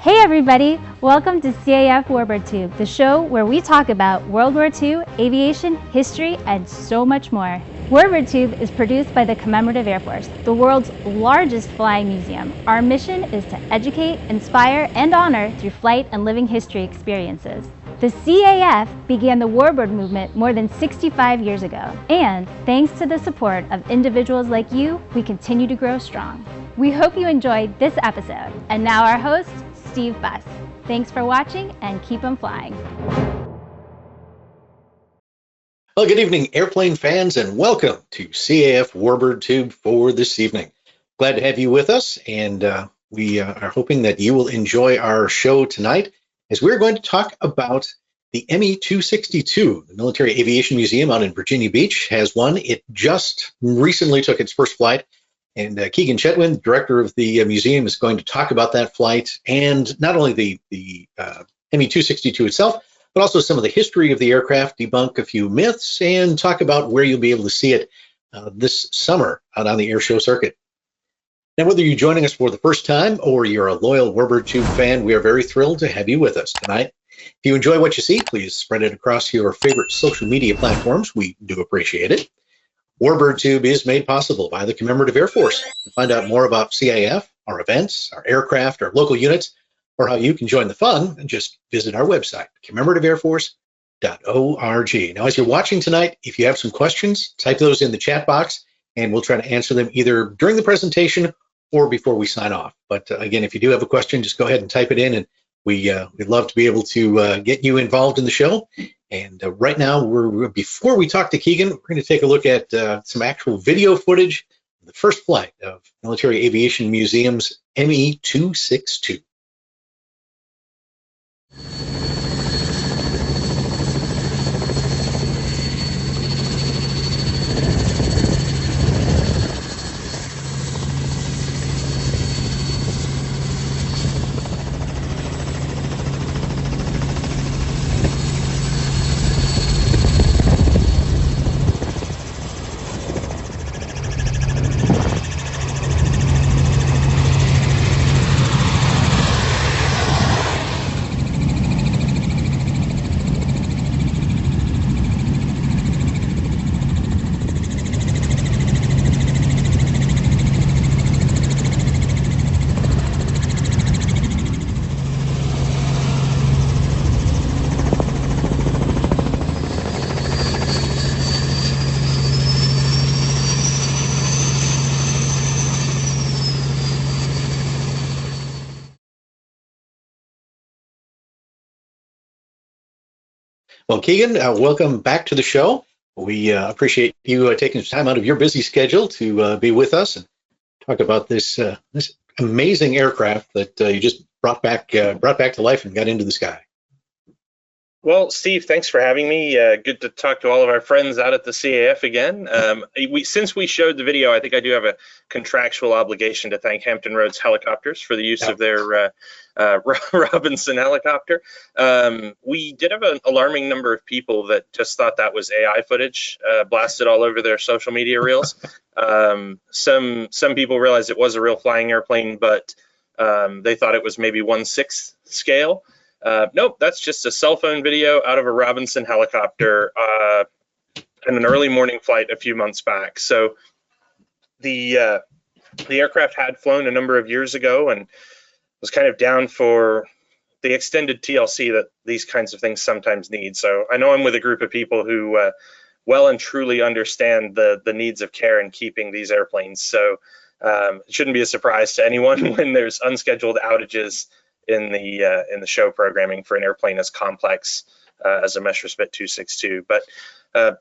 Hey everybody, welcome to CAF Warbird Tube, the show where we talk about World War II, aviation, history, and so much more. Warbird Tube is produced by the Commemorative Air Force, the world's largest flying museum. Our mission is to educate, inspire, and honor through flight and living history experiences. The CAF began the Warbird movement more than 65 years ago, and thanks to the support of individuals like you, we continue to grow strong. We hope you enjoyed this episode, and now our host, Steve Buss. Thanks for watching and keep 'em flying. Well, good evening, airplane fans, and welcome to CAF Warbird Tube for this evening. Glad to have you with us, and we are hoping that you will enjoy our show tonight as we're going to talk about the ME 262. The Military Aviation Museum out in Virginia Beach has one. It just recently took its first flight. And Keegan Chetwynd, director of the museum, is going to talk about that flight and not only the ME 262 itself, but also some of the history of the aircraft, debunk a few myths, and talk about where you'll be able to see it this summer out on the air show circuit. Now, whether you're joining us for the first time or you're a loyal Warbird Tube fan, we are very thrilled to have you with us tonight. If you enjoy what you see, please spread it across your favorite social media platforms. We do appreciate it. Warbird Tube is made possible by the Commemorative Air Force. To find out more about CAF, our events, our aircraft, our local units, or how you can join the fun, just visit our website, commemorativeairforce.org. Now, as you're watching tonight, if you have some questions, type those in the chat box, and we'll try to answer them either during the presentation or before we sign off. But again, if you do have a question, just go ahead and type it in, and we'd love to be able to get you involved in the show. And right now, before we talk to Keegan, we're going to take a look at some actual video footage of the first flight of Military Aviation Museum's ME 262. Well, Keegan, welcome back to the show. We appreciate you taking some time out of your busy schedule to be with us and talk about this amazing aircraft that you just brought back to life and got into the sky. Well, Steve, thanks for having me. Good to talk to all of our friends out at the CAF again. Since we showed the video, I think I do have a contractual obligation to thank Hampton Roads Helicopters for the use of their Robinson helicopter. We did have an alarming number of people that just thought that was AI footage blasted all over their social media reels. Some people realized it was a real flying airplane, but they thought it was maybe 1/6 scale. Nope, that's just a cell phone video out of a Robinson helicopter in an early morning flight a few months back. So the aircraft had flown a number of years ago and was kind of down for the extended TLC that these kinds of things sometimes need. So I know I'm with a group of people who well and truly understand the needs of care in keeping these airplanes. So it shouldn't be a surprise to anyone when there's unscheduled outages in the show programming for an airplane as complex as a Messerschmitt 262. But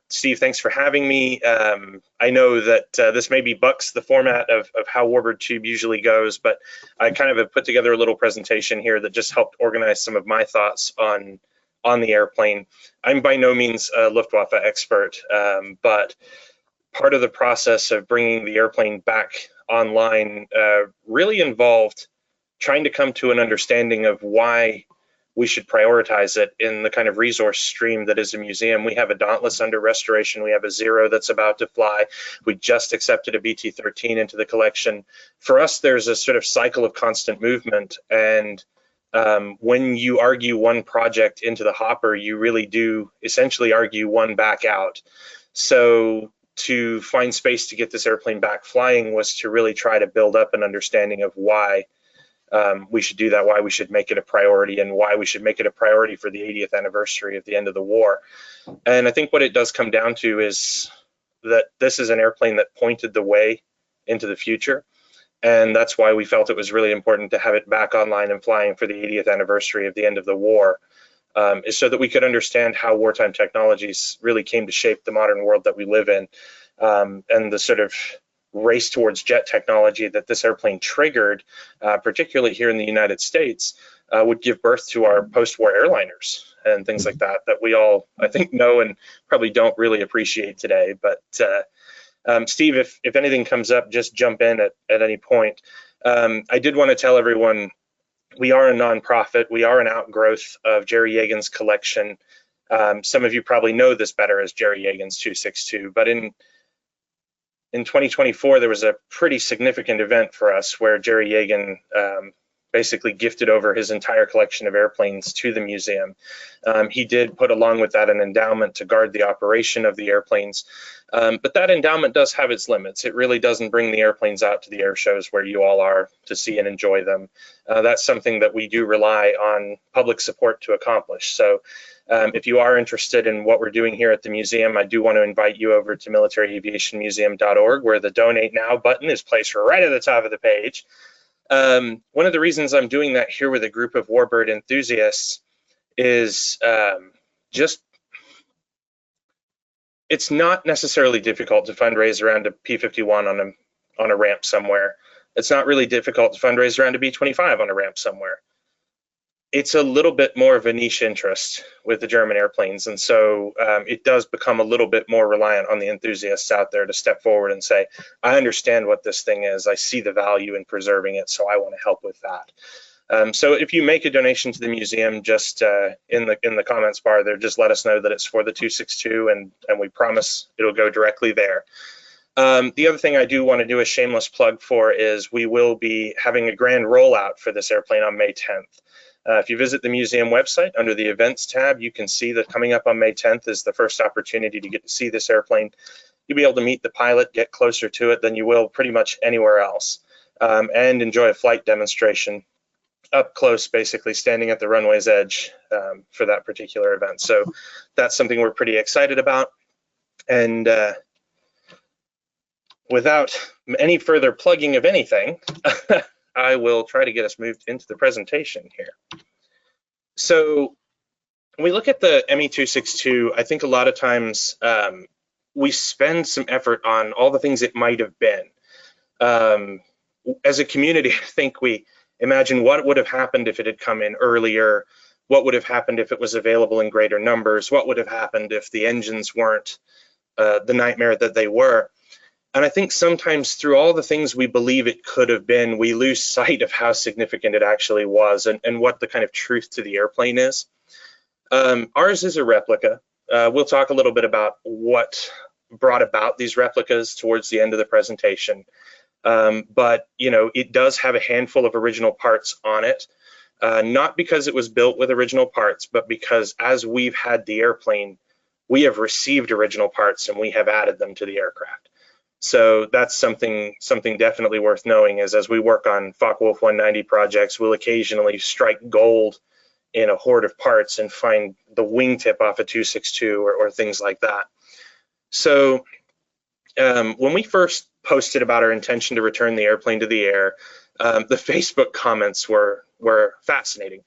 Steve, thanks for having me. I know that this maybe bucks the format of how Warbird Tube usually goes, but I kind of have put together a little presentation here that just helped organize some of my thoughts on the airplane. I'm by no means a Luftwaffe expert, but part of the process of bringing the airplane back online really involved trying to come to an understanding of why we should prioritize it in the kind of resource stream that is a museum. We have a Dauntless under restoration. We have a Zero that's about to fly. We just accepted a BT-13 into the collection. For us, there's a sort of cycle of constant movement, and when you argue one project into the hopper, you really do essentially argue one back out. So to find space to get this airplane back flying was to really try to build up an understanding of why we should do that, why we should make it a priority, and why we should make it a priority for the 80th anniversary of the end of the war. And I think what it does come down to is that this is an airplane that pointed the way into the future. And that's why we felt it was really important to have it back online and flying for the 80th anniversary of the end of the war, is so that we could understand how wartime technologies really came to shape the modern world that we live in, and the sort of race towards jet technology that this airplane triggered, particularly here in the United States, would give birth to our post-war airliners and things like that, that we all, I think, know and probably don't really appreciate today. But Steve, if anything comes up, just jump in at any point. I did want to tell everyone, we are a nonprofit. We are an outgrowth of Jerry Yegan's collection. Some of you probably know this better as Jerry Yegan's 262, but in 2024, there was a pretty significant event for us where Jerry Yegan basically gifted over his entire collection of airplanes to the museum. He did put along with that an endowment to guard the operation of the airplanes, but that endowment does have its limits. It really doesn't bring the airplanes out to the air shows where you all are to see and enjoy them. That's something that we do rely on public support to accomplish. So if you are interested in what we're doing here at the museum, I do want to invite you over to militaryaviationmuseum.org, where the Donate Now button is placed right at the top of the page. One of the reasons I'm doing that here with a group of Warbird enthusiasts is it's not necessarily difficult to fundraise around a P-51 on a ramp somewhere. It's not really difficult to fundraise around a B-25 on a ramp somewhere. It's a little bit more of a niche interest with the German airplanes, and so it does become a little bit more reliant on the enthusiasts out there to step forward and say, I understand what this thing is, I see the value in preserving it, so I want to help with that. So if you make a donation to the museum, just in the comments bar there, just let us know that it's for the 262, and we promise it'll go directly there. The other thing I do want to do a shameless plug for is we will be having a grand rollout for this airplane on May 10th. If you visit the museum website under the events tab, you can see that coming up on May 10th is the first opportunity to get to see this airplane. You'll be able to meet the pilot, get closer to it than you will pretty much anywhere else, and enjoy a flight demonstration up close, basically standing at the runway's edge for that particular event. So that's something we're pretty excited about. And without any further plugging of anything, I will try to get us moved into the presentation here. So when we look at the ME-262, I think a lot of times we spend some effort on all the things it might have been. As a community, I think we imagine what would have happened if it had come in earlier, what would have happened if it was available in greater numbers, what would have happened if the engines weren't the nightmare that they were. And I think sometimes through all the things we believe it could have been, we lose sight of how significant it actually was and what the kind of truth to the airplane is. Ours is a replica. We'll talk a little bit about what brought about these replicas towards the end of the presentation. But you know, it does have a handful of original parts on it, not because it was built with original parts, but because as we've had the airplane, we have received original parts and we have added them to the aircraft. So that's something definitely worth knowing, is as we work on Focke-Wulf 190 projects, we'll occasionally strike gold in a hoard of parts and find the wingtip off a 262 or things like that. So when we first posted about our intention to return the airplane to the air, the Facebook comments were fascinating.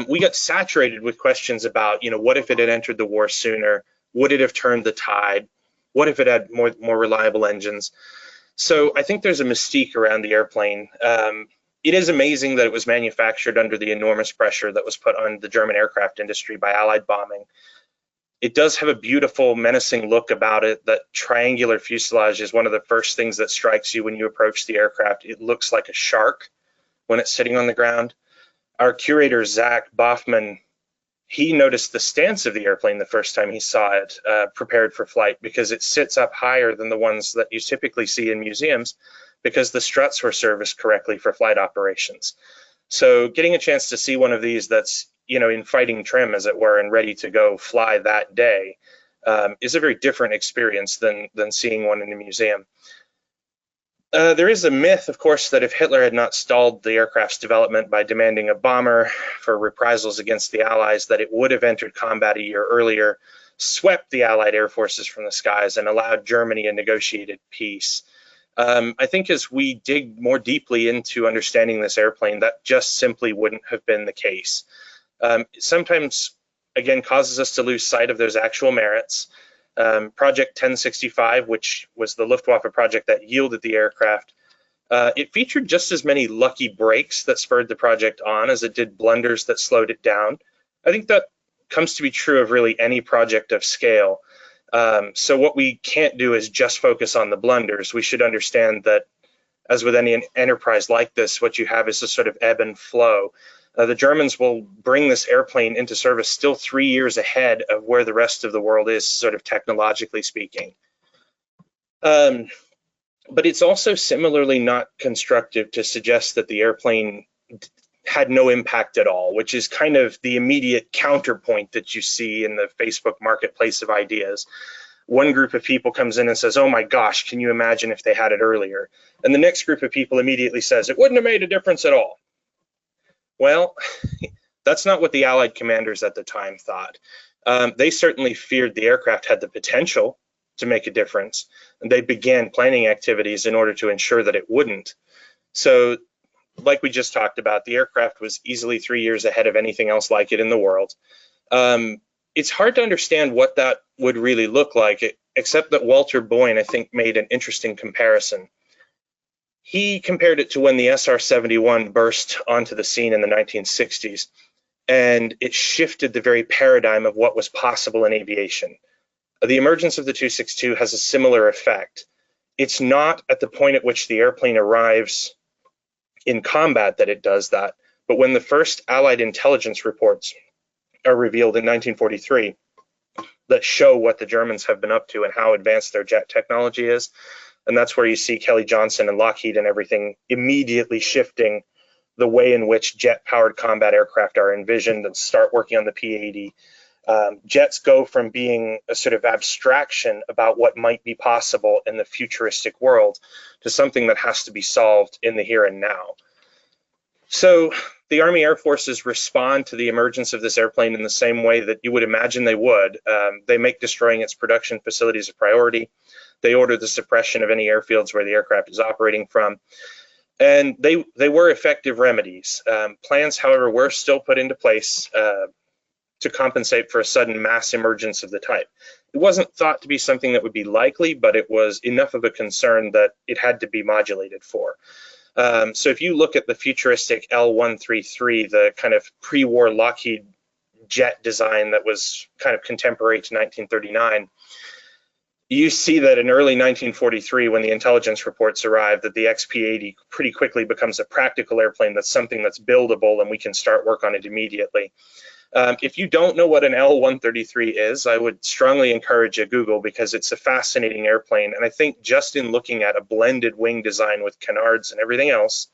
We got saturated with questions about, you know, what if it had entered the war sooner? Would it have turned the tide? What if it had more reliable engines? So I think there's a mystique around the airplane. It is amazing that it was manufactured under the enormous pressure that was put on the German aircraft industry by Allied bombing. It does have a beautiful, menacing look about it. That triangular fuselage is one of the first things that strikes you when you approach the aircraft. It looks like a shark when it's sitting on the ground. Our curator, Zach Boffman, he noticed the stance of the airplane the first time he saw it prepared for flight, because it sits up higher than the ones that you typically see in museums, because the struts were serviced correctly for flight operations. So getting a chance to see one of these that's, in fighting trim, as it were, and ready to go fly that day is a very different experience than seeing one in a museum. There is a myth, of course, that if Hitler had not stalled the aircraft's development by demanding a bomber for reprisals against the Allies, that it would have entered combat a year earlier, swept the Allied air forces from the skies, and allowed Germany a negotiated peace. I think as we dig more deeply into understanding this airplane, that just simply wouldn't have been the case. Sometimes, again, causes us to lose sight of those actual merits. Project 1065, which was the Luftwaffe project that yielded the aircraft, it featured just as many lucky breaks that spurred the project on as it did blunders that slowed it down. I think that comes to be true of really any project of scale. So what we can't do is just focus on the blunders. We should understand that, as with any enterprise like this, what you have is a sort of ebb and flow. The Germans will bring this airplane into service still 3 years ahead of where the rest of the world is, sort of technologically speaking. But it's also similarly not constructive to suggest that the airplane had no impact at all, which is kind of the immediate counterpoint that you see in the Facebook marketplace of ideas. One group of people comes in and says, oh my gosh, can you imagine if they had it earlier? And the next group of people immediately says, it wouldn't have made a difference at all. Well, that's not what the Allied commanders at the time thought. They certainly feared the aircraft had the potential to make a difference, and they began planning activities in order to ensure that it wouldn't. So, like we just talked about, the aircraft was easily 3 years ahead of anything else like it in the world. It's hard to understand what that would really look like, except that Walter Boyne, I think, made an interesting comparison. He compared it to when the SR-71 burst onto the scene in the 1960s, and it shifted the very paradigm of what was possible in aviation. The emergence of the 262 has a similar effect. It's not at the point at which the airplane arrives in combat that it does that, but when the first Allied intelligence reports are revealed in 1943 that show what the Germans have been up to and how advanced their jet technology is. And that's where you see Kelly Johnson and Lockheed and everything immediately shifting the way in which jet-powered combat aircraft are envisioned and start working on the P-80. Jets go from being a sort of abstraction about what might be possible in the futuristic world to something that has to be solved in the here and now. So the Army Air Forces respond to the emergence of this airplane in the same way that you would imagine they would. They make destroying its production facilities a priority. They order the suppression of any airfields where the aircraft is operating from. And they were effective remedies. Plans, however, were still put into place to compensate for a sudden mass emergence of the type. It wasn't thought to be something that would be likely, but it was enough of a concern that it had to be modulated for. So if you look at the futuristic L-133, the kind of pre-war Lockheed jet design that was kind of contemporary to 1939, you see that in early 1943, when the intelligence reports arrive, that the XP-80 pretty quickly becomes a practical airplane that's something that's buildable and we can start work on it immediately. If you don't know what an L-133 is, I would strongly encourage a Google because it's a fascinating airplane. And I think just in looking at a blended wing design with canards and everything else,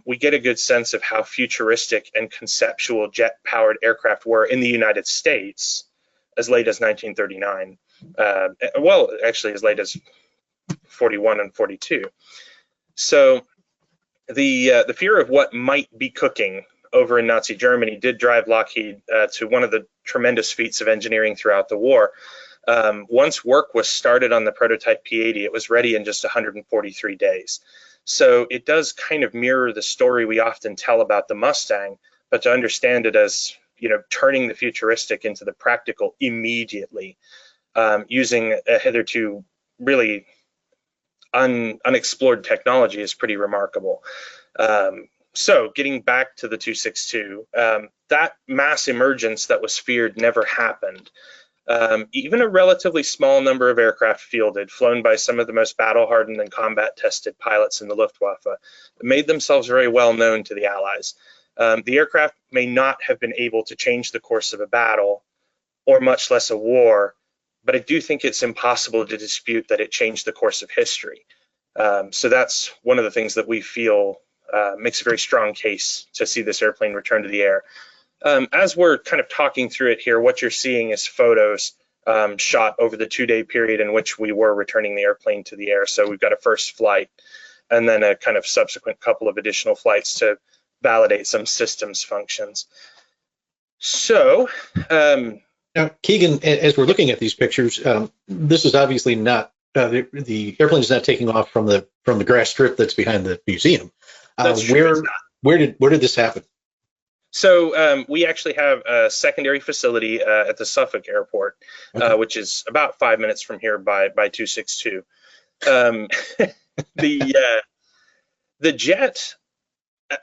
we get a good sense of how futuristic and conceptual jet-powered aircraft were in the United States as late as 1939. Well, actually as late as 41 and 42. So the fear of what might be cooking over in Nazi Germany did drive Lockheed to one of the tremendous feats of engineering throughout the war. Once work was started on the prototype P-80, it was ready in just 143 days. So it does kind of mirror the story we often tell about the Mustang, but to understand it as, turning the futuristic into the practical immediately, using a hitherto really unexplored technology is pretty remarkable. So getting back to the 262, that mass emergence that was feared never happened. Even a relatively small number of aircraft fielded, flown by some of the most battle-hardened and combat-tested pilots in the Luftwaffe, made themselves very well known to the Allies. The aircraft may not have been able to change the course of a battle, or much less a war, but I do think it's impossible to dispute that it changed the course of history. So that's one of the things that we feel makes a very strong case to see this airplane return to the air. As we're kind of talking through it here, what you're seeing is photos shot over the 2-day period in which we were returning the airplane to the air. So we've got a first flight and then a kind of subsequent couple of additional flights to validate some systems functions. So, now, Keegan, as we're looking at these pictures, this is obviously not the airplane is not taking off from the grass strip that's behind the museum. That's true. Where did this happen? So we actually have a secondary facility at the Suffolk Airport, Okay. which is about 5 minutes from here by 262. The jet,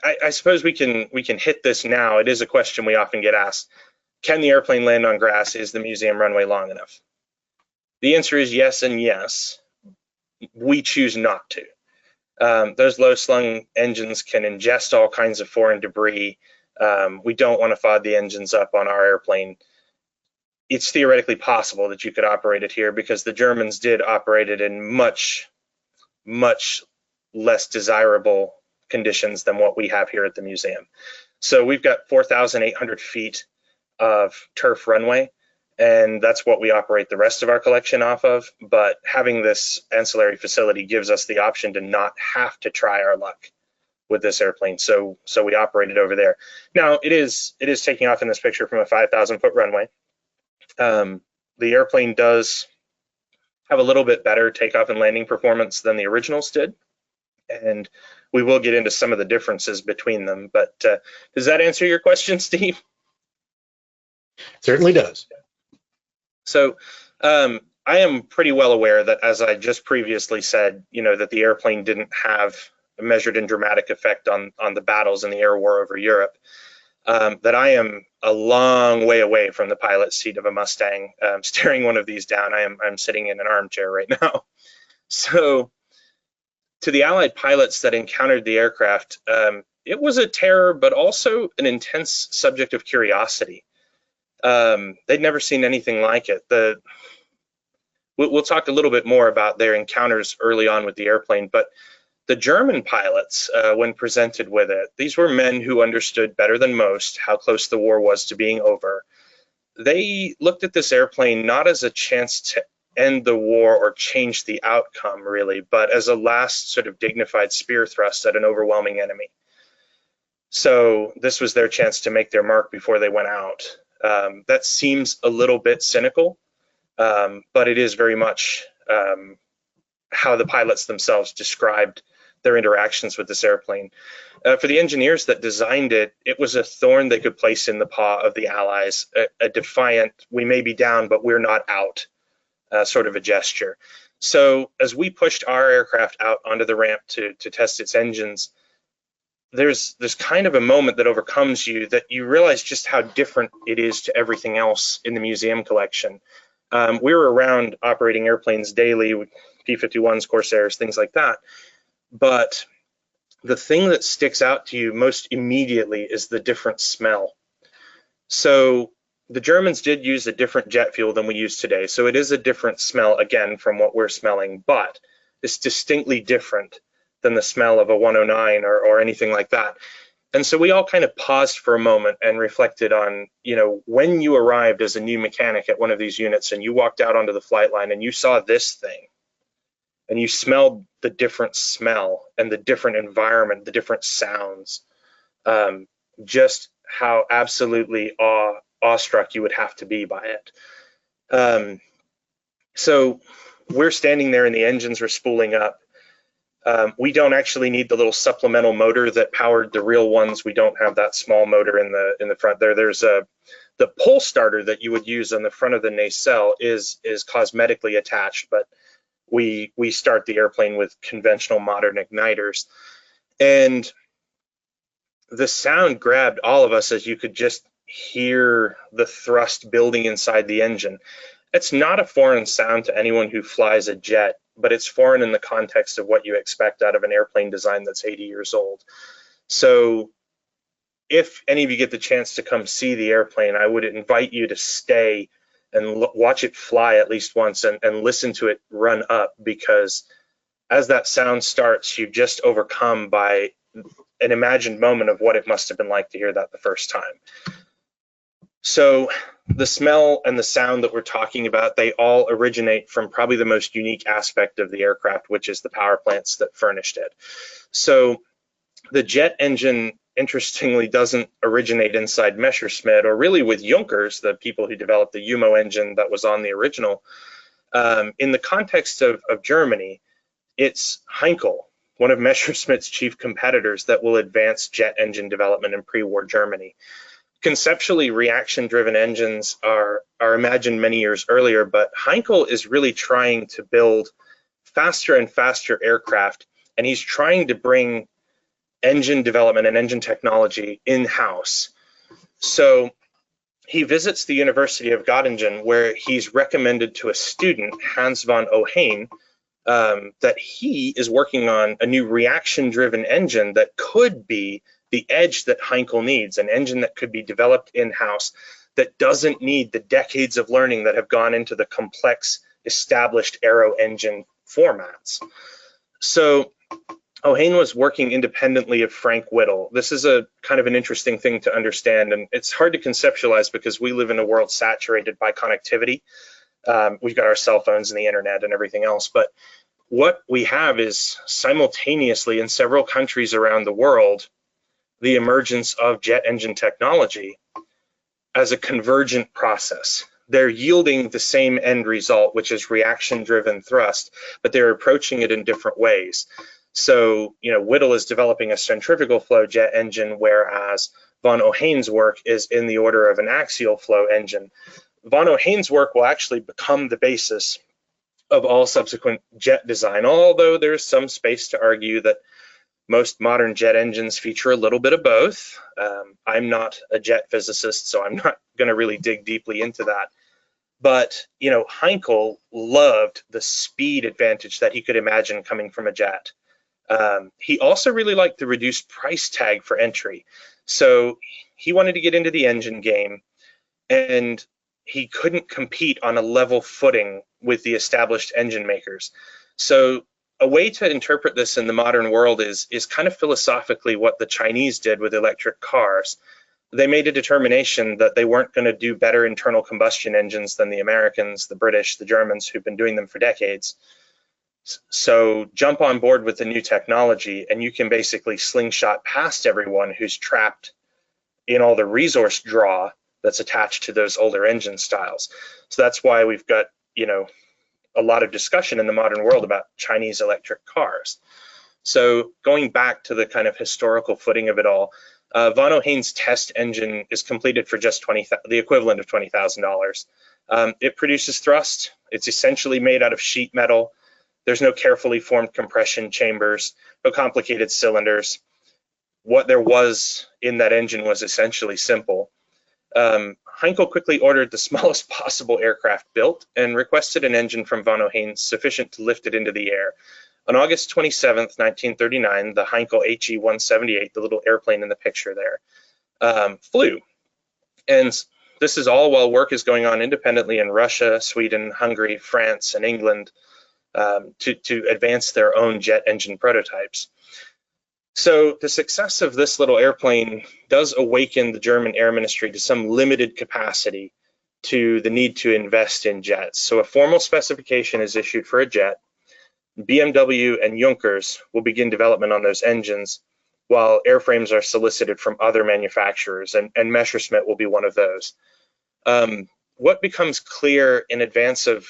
I suppose we can hit this now. It is a question we often get asked. Can the airplane land on grass? Is the museum runway long enough? The answer is yes and yes. We choose not to. Those low-slung engines can ingest all kinds of foreign debris. We don't want to fog the engines up on our airplane. It's theoretically possible that you could operate it here because the Germans did operate it in much, much less desirable conditions than what we have here at the museum. So we've got 4,800 feet of turf runway, and that's what we operate the rest of our collection off of. But having this ancillary facility gives us the option to not have to try our luck with this airplane. So we operate it over there. Now it is taking off in this picture from a 5,000-foot runway. The airplane does have a little bit better takeoff and landing performance than the originals did, and we will get into some of the differences between them. But does that answer your question, Steve? Certainly does. So I am pretty well aware that, as I just previously said, that the airplane didn't have a measured and dramatic effect on the battles in the air war over Europe, that I am a long way away from the pilot's seat of a Mustang staring one of these down. I'm sitting in an armchair right now. So to the Allied pilots that encountered the aircraft, it was a terror, but also an intense subject of curiosity. They'd never seen anything like it. We'll talk a little bit more about their encounters early on with the airplane, but the German pilots, when presented with it, these were men who understood better than most how close the war was to being over. They looked at this airplane not as a chance to end the war or change the outcome, really, but as a last sort of dignified spear thrust at an overwhelming enemy. So this was their chance to make their mark before they went out. That seems a little bit cynical, but it is very much how the pilots themselves described their interactions with this airplane. For the engineers that designed it, it was a thorn they could place in the paw of the Allies, a defiant, we may be down, but we're not out sort of a gesture. So as we pushed our aircraft out onto the ramp to test its engines, there's kind of a moment that overcomes you that you realize just how different it is to everything else in the museum collection. We were around operating airplanes daily with P-51s, Corsairs, things like that. But the thing that sticks out to you most immediately is the different smell. So the Germans did use a different jet fuel than we use today. So it is a different smell, again, from what we're smelling, but it's distinctly different than the smell of a 109 or anything like that. And so we all kind of paused for a moment and reflected on, when you arrived as a new mechanic at one of these units and you walked out onto the flight line and you saw this thing and you smelled the different smell and the different environment, the different sounds, just how absolutely awestruck you would have to be by it. So we're standing there and the engines are spooling up. We don't actually need the little supplemental motor that powered the real ones. We don't have that small motor in the front there. There's the pull starter that you would use on the front of the nacelle is cosmetically attached, but we start the airplane with conventional modern igniters. And the sound grabbed all of us as you could just hear the thrust building inside the engine. It's not a foreign sound to anyone who flies a jet, but it's foreign in the context of what you expect out of an airplane design that's 80 years old. So if any of you get the chance to come see the airplane, I would invite you to stay and watch it fly at least once and listen to it run up, because as that sound starts, you're just overcome by an imagined moment of what it must have been like to hear that the first time. So the smell and the sound that we're talking about, they all originate from probably the most unique aspect of the aircraft, which is the power plants that furnished it. So the jet engine, interestingly, doesn't originate inside Messerschmitt, or really with Junkers, the people who developed the UMO engine that was on the original. In the context of Germany, it's Heinkel, one of Messerschmitt's chief competitors, that will advance jet engine development in pre-war Germany. Conceptually, reaction-driven engines are imagined many years earlier, but Heinkel is really trying to build faster and faster aircraft, and he's trying to bring engine development and engine technology in-house. So he visits the University of Göttingen, where he's recommended to a student, Hans von Ohain, that he is working on a new reaction-driven engine that could be the edge that Heinkel needs, an engine that could be developed in-house that doesn't need the decades of learning that have gone into the complex established aero engine formats. So Ohain was working independently of Frank Whittle. This is a kind of an interesting thing to understand, and it's hard to conceptualize because we live in a world saturated by connectivity. We've got our cell phones and the internet and everything else, but what we have is simultaneously in several countries around the world, the emergence of jet engine technology as a convergent process. They're yielding the same end result, which is reaction-driven thrust, but they're approaching it in different ways. So, Whittle is developing a centrifugal flow jet engine, whereas von Ohain's work is in the order of an axial flow engine. Von Ohain's work will actually become the basis of all subsequent jet design, although there's some space to argue that most modern jet engines feature a little bit of both. I'm not a jet physicist, so I'm not going to really dig deeply into that. But, Heinkel loved the speed advantage that he could imagine coming from a jet. He also really liked the reduced price tag for entry. So he wanted to get into the engine game, and he couldn't compete on a level footing with the established engine makers. So a way to interpret this in the modern world is kind of philosophically what the Chinese did with electric cars. They made a determination that they weren't going to do better internal combustion engines than the Americans, the British, the Germans, who've been doing them for decades. So jump on board with the new technology, and you can basically slingshot past everyone who's trapped in all the resource draw that's attached to those older engine styles. So that's why we've got, a lot of discussion in the modern world about Chinese electric cars. So going back to the kind of historical footing of it all, von Ohain's test engine is completed for just the equivalent of $20,000. It produces thrust. It's essentially made out of sheet metal. There's no carefully formed compression chambers, no complicated cylinders. What there was in that engine was essentially simple. Heinkel quickly ordered the smallest possible aircraft built and requested an engine from von Ohain sufficient to lift it into the air. On August 27th, 1939, the Heinkel HE-178, the little airplane in the picture there, flew. And this is all while work is going on independently in Russia, Sweden, Hungary, France, and England to advance their own jet engine prototypes. So the success of this little airplane does awaken the German Air Ministry to some limited capacity to the need to invest in jets. So a formal specification is issued for a jet. BMW and Junkers will begin development on those engines, while airframes are solicited from other manufacturers, and Messerschmitt will be one of those. What becomes clear in advance of,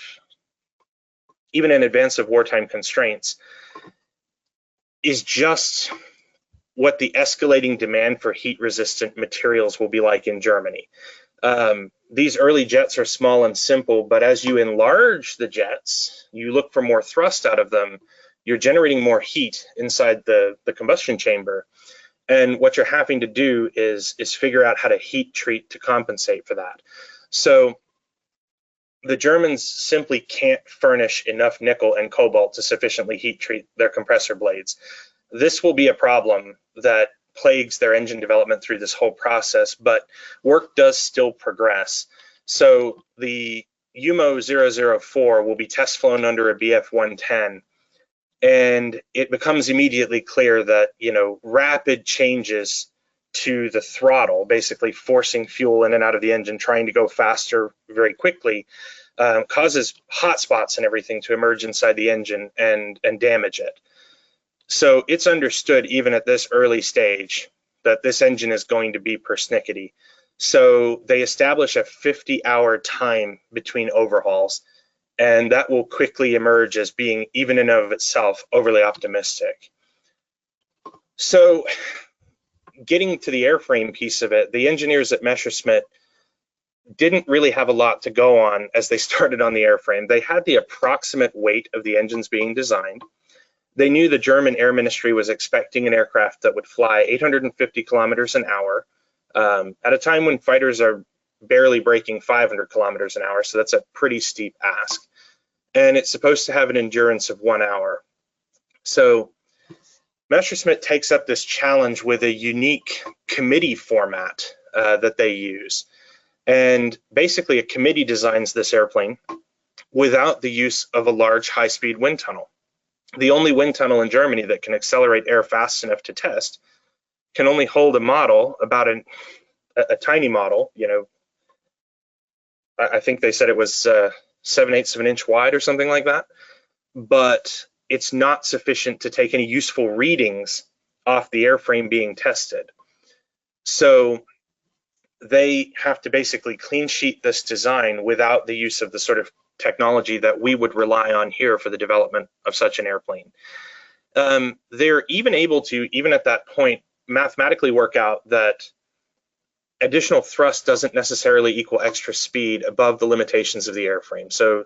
even in advance of wartime constraints, is just what the escalating demand for heat-resistant materials will be like in Germany. These early jets are small and simple, but as you enlarge the jets, you look for more thrust out of them, you're generating more heat inside the combustion chamber. And what you're having to do is figure out how to heat treat to compensate for that. So the Germans simply can't furnish enough nickel and cobalt to sufficiently heat treat their compressor blades. This will be a problem that plagues their engine development through this whole process, but work does still progress. So the UMO 004 will be test flown under a BF-110, And it becomes immediately clear that, rapid changes to the throttle, basically forcing fuel in and out of the engine, trying to go faster very quickly, causes hot spots and everything to emerge inside the engine and damage it. So it's understood even at this early stage that this engine is going to be persnickety. So they establish a 50-hour time between overhauls, and that will quickly emerge as being, even in and of itself, overly optimistic. So getting to the airframe piece of it, the engineers at Messerschmitt didn't really have a lot to go on as they started on the airframe. They had the approximate weight of the engines being designed. They knew the German Air Ministry was expecting an aircraft that would fly 850 kilometers an hour at a time when fighters are barely breaking 500 kilometers an hour, so that's a pretty steep ask. And it's supposed to have an endurance of 1 hour. So Messerschmitt takes up this challenge with a unique committee format that they use. And basically a committee designs this airplane without the use of a large high-speed wind tunnel. The only wind tunnel in Germany that can accelerate air fast enough to test can only hold a model, about a tiny model, I think they said it was 7/8 of an inch wide or something like that, but it's not sufficient to take any useful readings off the airframe being tested. So they have to basically clean sheet this design without the use of the sort of technology that we would rely on here for the development of such an airplane. They're even able to, even at that point, mathematically work out that additional thrust doesn't necessarily equal extra speed above the limitations of the airframe. So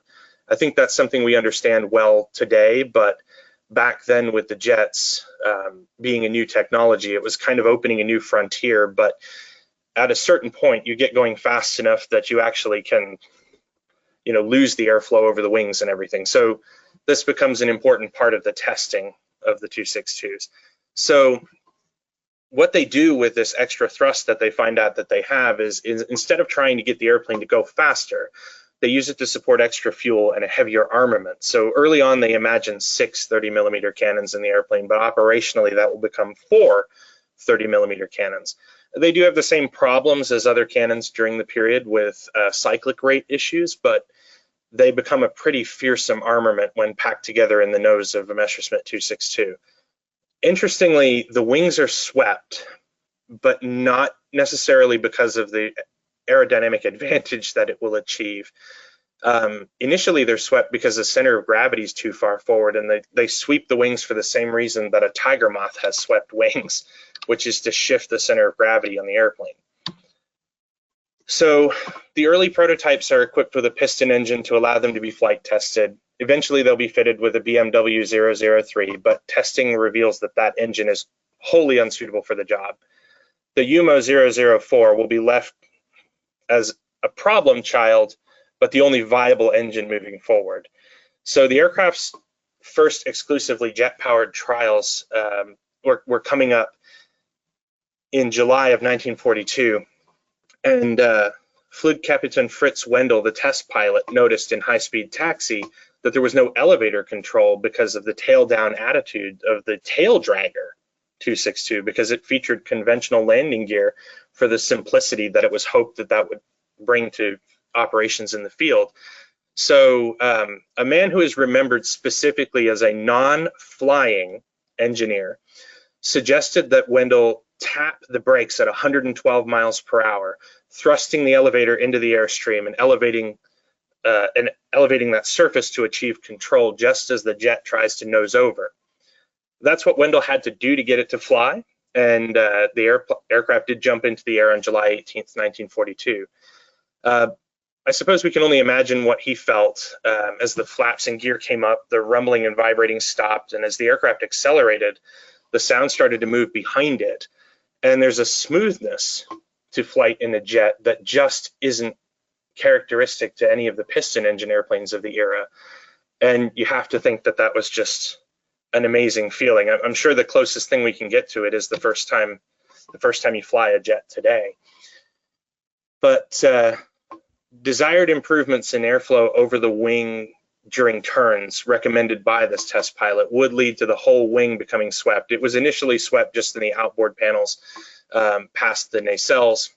I think that's something we understand well today, but back then with the jets being a new technology, it was kind of opening a new frontier. But at a certain point, you get going fast enough that you actually can, lose the airflow over the wings and everything. So this becomes an important part of the testing of the 262s. So what they do with this extra thrust that they find out that they have is instead of trying to get the airplane to go faster, they use it to support extra fuel and a heavier armament. So early on, they imagined 6 30mm cannons in the airplane, but operationally that will become 4 30mm cannons. They do have the same problems as other cannons during the period with cyclic rate issues, but they become a pretty fearsome armament when packed together in the nose of a Messerschmitt 262. Interestingly, the wings are swept, but not necessarily because of the aerodynamic advantage that it will achieve. Initially, they're swept because the center of gravity is too far forward, and they sweep the wings for the same reason that a tiger moth has swept wings, which is to shift the center of gravity on the airplane. So the early prototypes are equipped with a piston engine to allow them to be flight tested. Eventually, they'll be fitted with a BMW 003, but testing reveals that that engine is wholly unsuitable for the job. The UMO 004 will be left as a problem child, but the only viable engine moving forward. So the aircraft's first exclusively jet-powered trials were coming up in July of 1942, and Flugkapitän Fritz Wendel, the test pilot, noticed in high-speed taxi that there was no elevator control because of the tail-down attitude of the tail dragger 262, because it featured conventional landing gear for the simplicity that it was hoped that would bring to operations in the field. So a man who is remembered specifically as a non-flying engineer suggested that Wendel tap the brakes at 112 miles per hour, thrusting the elevator into the airstream and elevating that surface to achieve control just as the jet tries to nose over. That's what Wendel had to do to get it to fly, and the aircraft did jump into the air on July 18th, 1942. I suppose we can only imagine what he felt as the flaps and gear came up, the rumbling and vibrating stopped, and as the aircraft accelerated, the sound started to move behind it. And there's a smoothness to flight in a jet that just isn't characteristic to any of the piston engine airplanes of the era. And you have to think that that was just an amazing feeling. I'm sure the closest thing we can get to it is the first time you fly a jet today. But desired improvements in airflow over the wing during turns recommended by this test pilot would lead to the whole wing becoming swept. It was initially swept just in the outboard panels past the nacelles,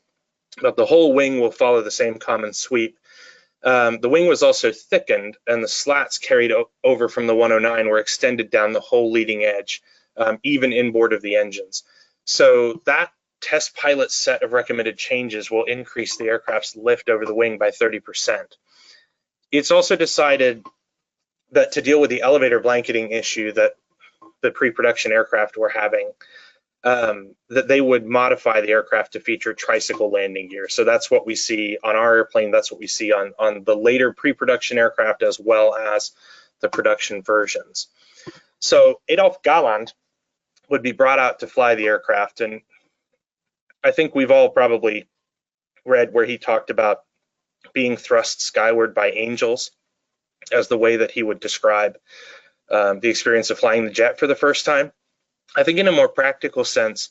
but the whole wing will follow the same common sweep. The wing was also thickened, and the slats carried over from the 109 were extended down the whole leading edge, even inboard of the engines. So that test pilot set of recommended changes will increase the aircraft's lift over the wing by 30%. It's also decided that to deal with the elevator blanketing issue that the pre-production aircraft were having, that they would modify the aircraft to feature tricycle landing gear. So that's what we see on our airplane. That's what we see on the later pre-production aircraft as well as the production versions. So Adolf Galland would be brought out to fly the aircraft, and I think we've all probably read where he talked about being thrust skyward by angels as the way that he would describe the experience of flying the jet for the first time. I think in a more practical sense,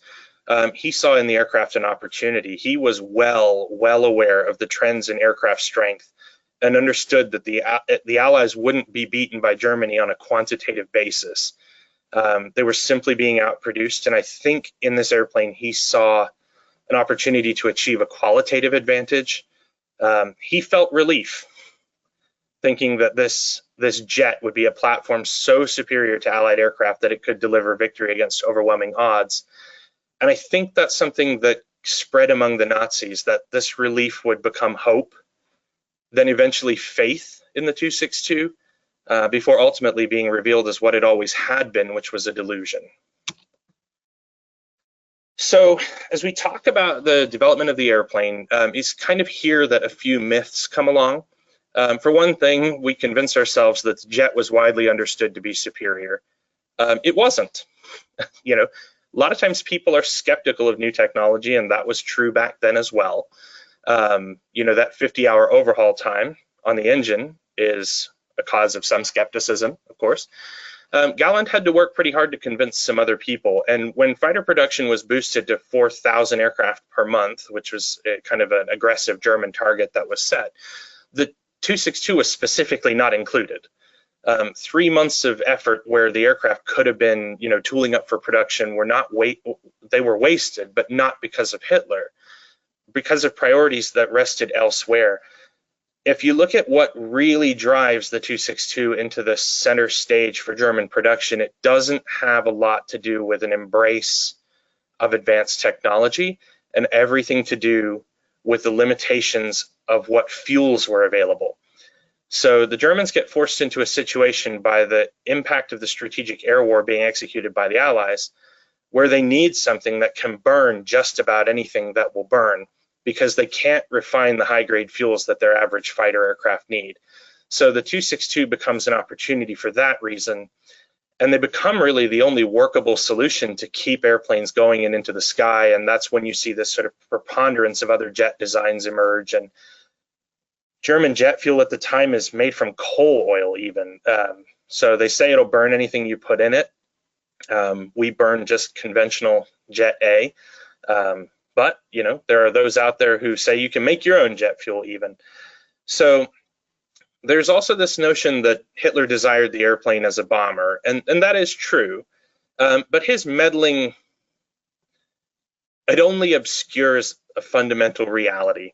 he saw in the aircraft an opportunity. He was well aware of the trends in aircraft strength and understood that the Allies wouldn't be beaten by Germany on a quantitative basis. They were simply being outproduced, and I think in this airplane he saw an opportunity to achieve a qualitative advantage. He felt relief, thinking that this jet would be a platform so superior to Allied aircraft that it could deliver victory against overwhelming odds. And I think that's something that spread among the Nazis, that this relief would become hope, then eventually faith in the 262, before ultimately being revealed as what it always had been, which was a delusion. So as we talk about the development of the airplane, it's kind of here that a few myths come along. For one thing, we convinced ourselves that the jet was widely understood to be superior. It wasn't. You know, a lot of times people are skeptical of new technology, and that was true back then as well. You know, that 50-hour overhaul time on the engine is a cause of some skepticism, of course. Galland had to work pretty hard to convince some other people, and when fighter production was boosted to 4,000 aircraft per month, which was kind of an aggressive German target that was set, the 262 was specifically not included. 3 months of effort where the aircraft could have been, you know, tooling up for production they were wasted, but not because of Hitler, because of priorities that rested elsewhere. If you look at what really drives the 262 into the center stage for German production, it doesn't have a lot to do with an embrace of advanced technology and everything to do with the limitations of what fuels were available. So the Germans get forced into a situation by the impact of the strategic air war being executed by the Allies, where they need something that can burn just about anything that will burn, because they can't refine the high-grade fuels that their average fighter aircraft need. So the 262 becomes an opportunity for that reason, and they become really the only workable solution to keep airplanes going and into the sky, and that's when you see this sort of preponderance of other jet designs emerge. And German jet fuel at the time is made from coal oil even. So they say it'll burn anything you put in it. We burn just conventional Jet A. But, you know, there are those out there who say you can make your own jet fuel even. So there's also this notion that Hitler desired the airplane as a bomber, and that is true. But his meddling, it only obscures a fundamental reality.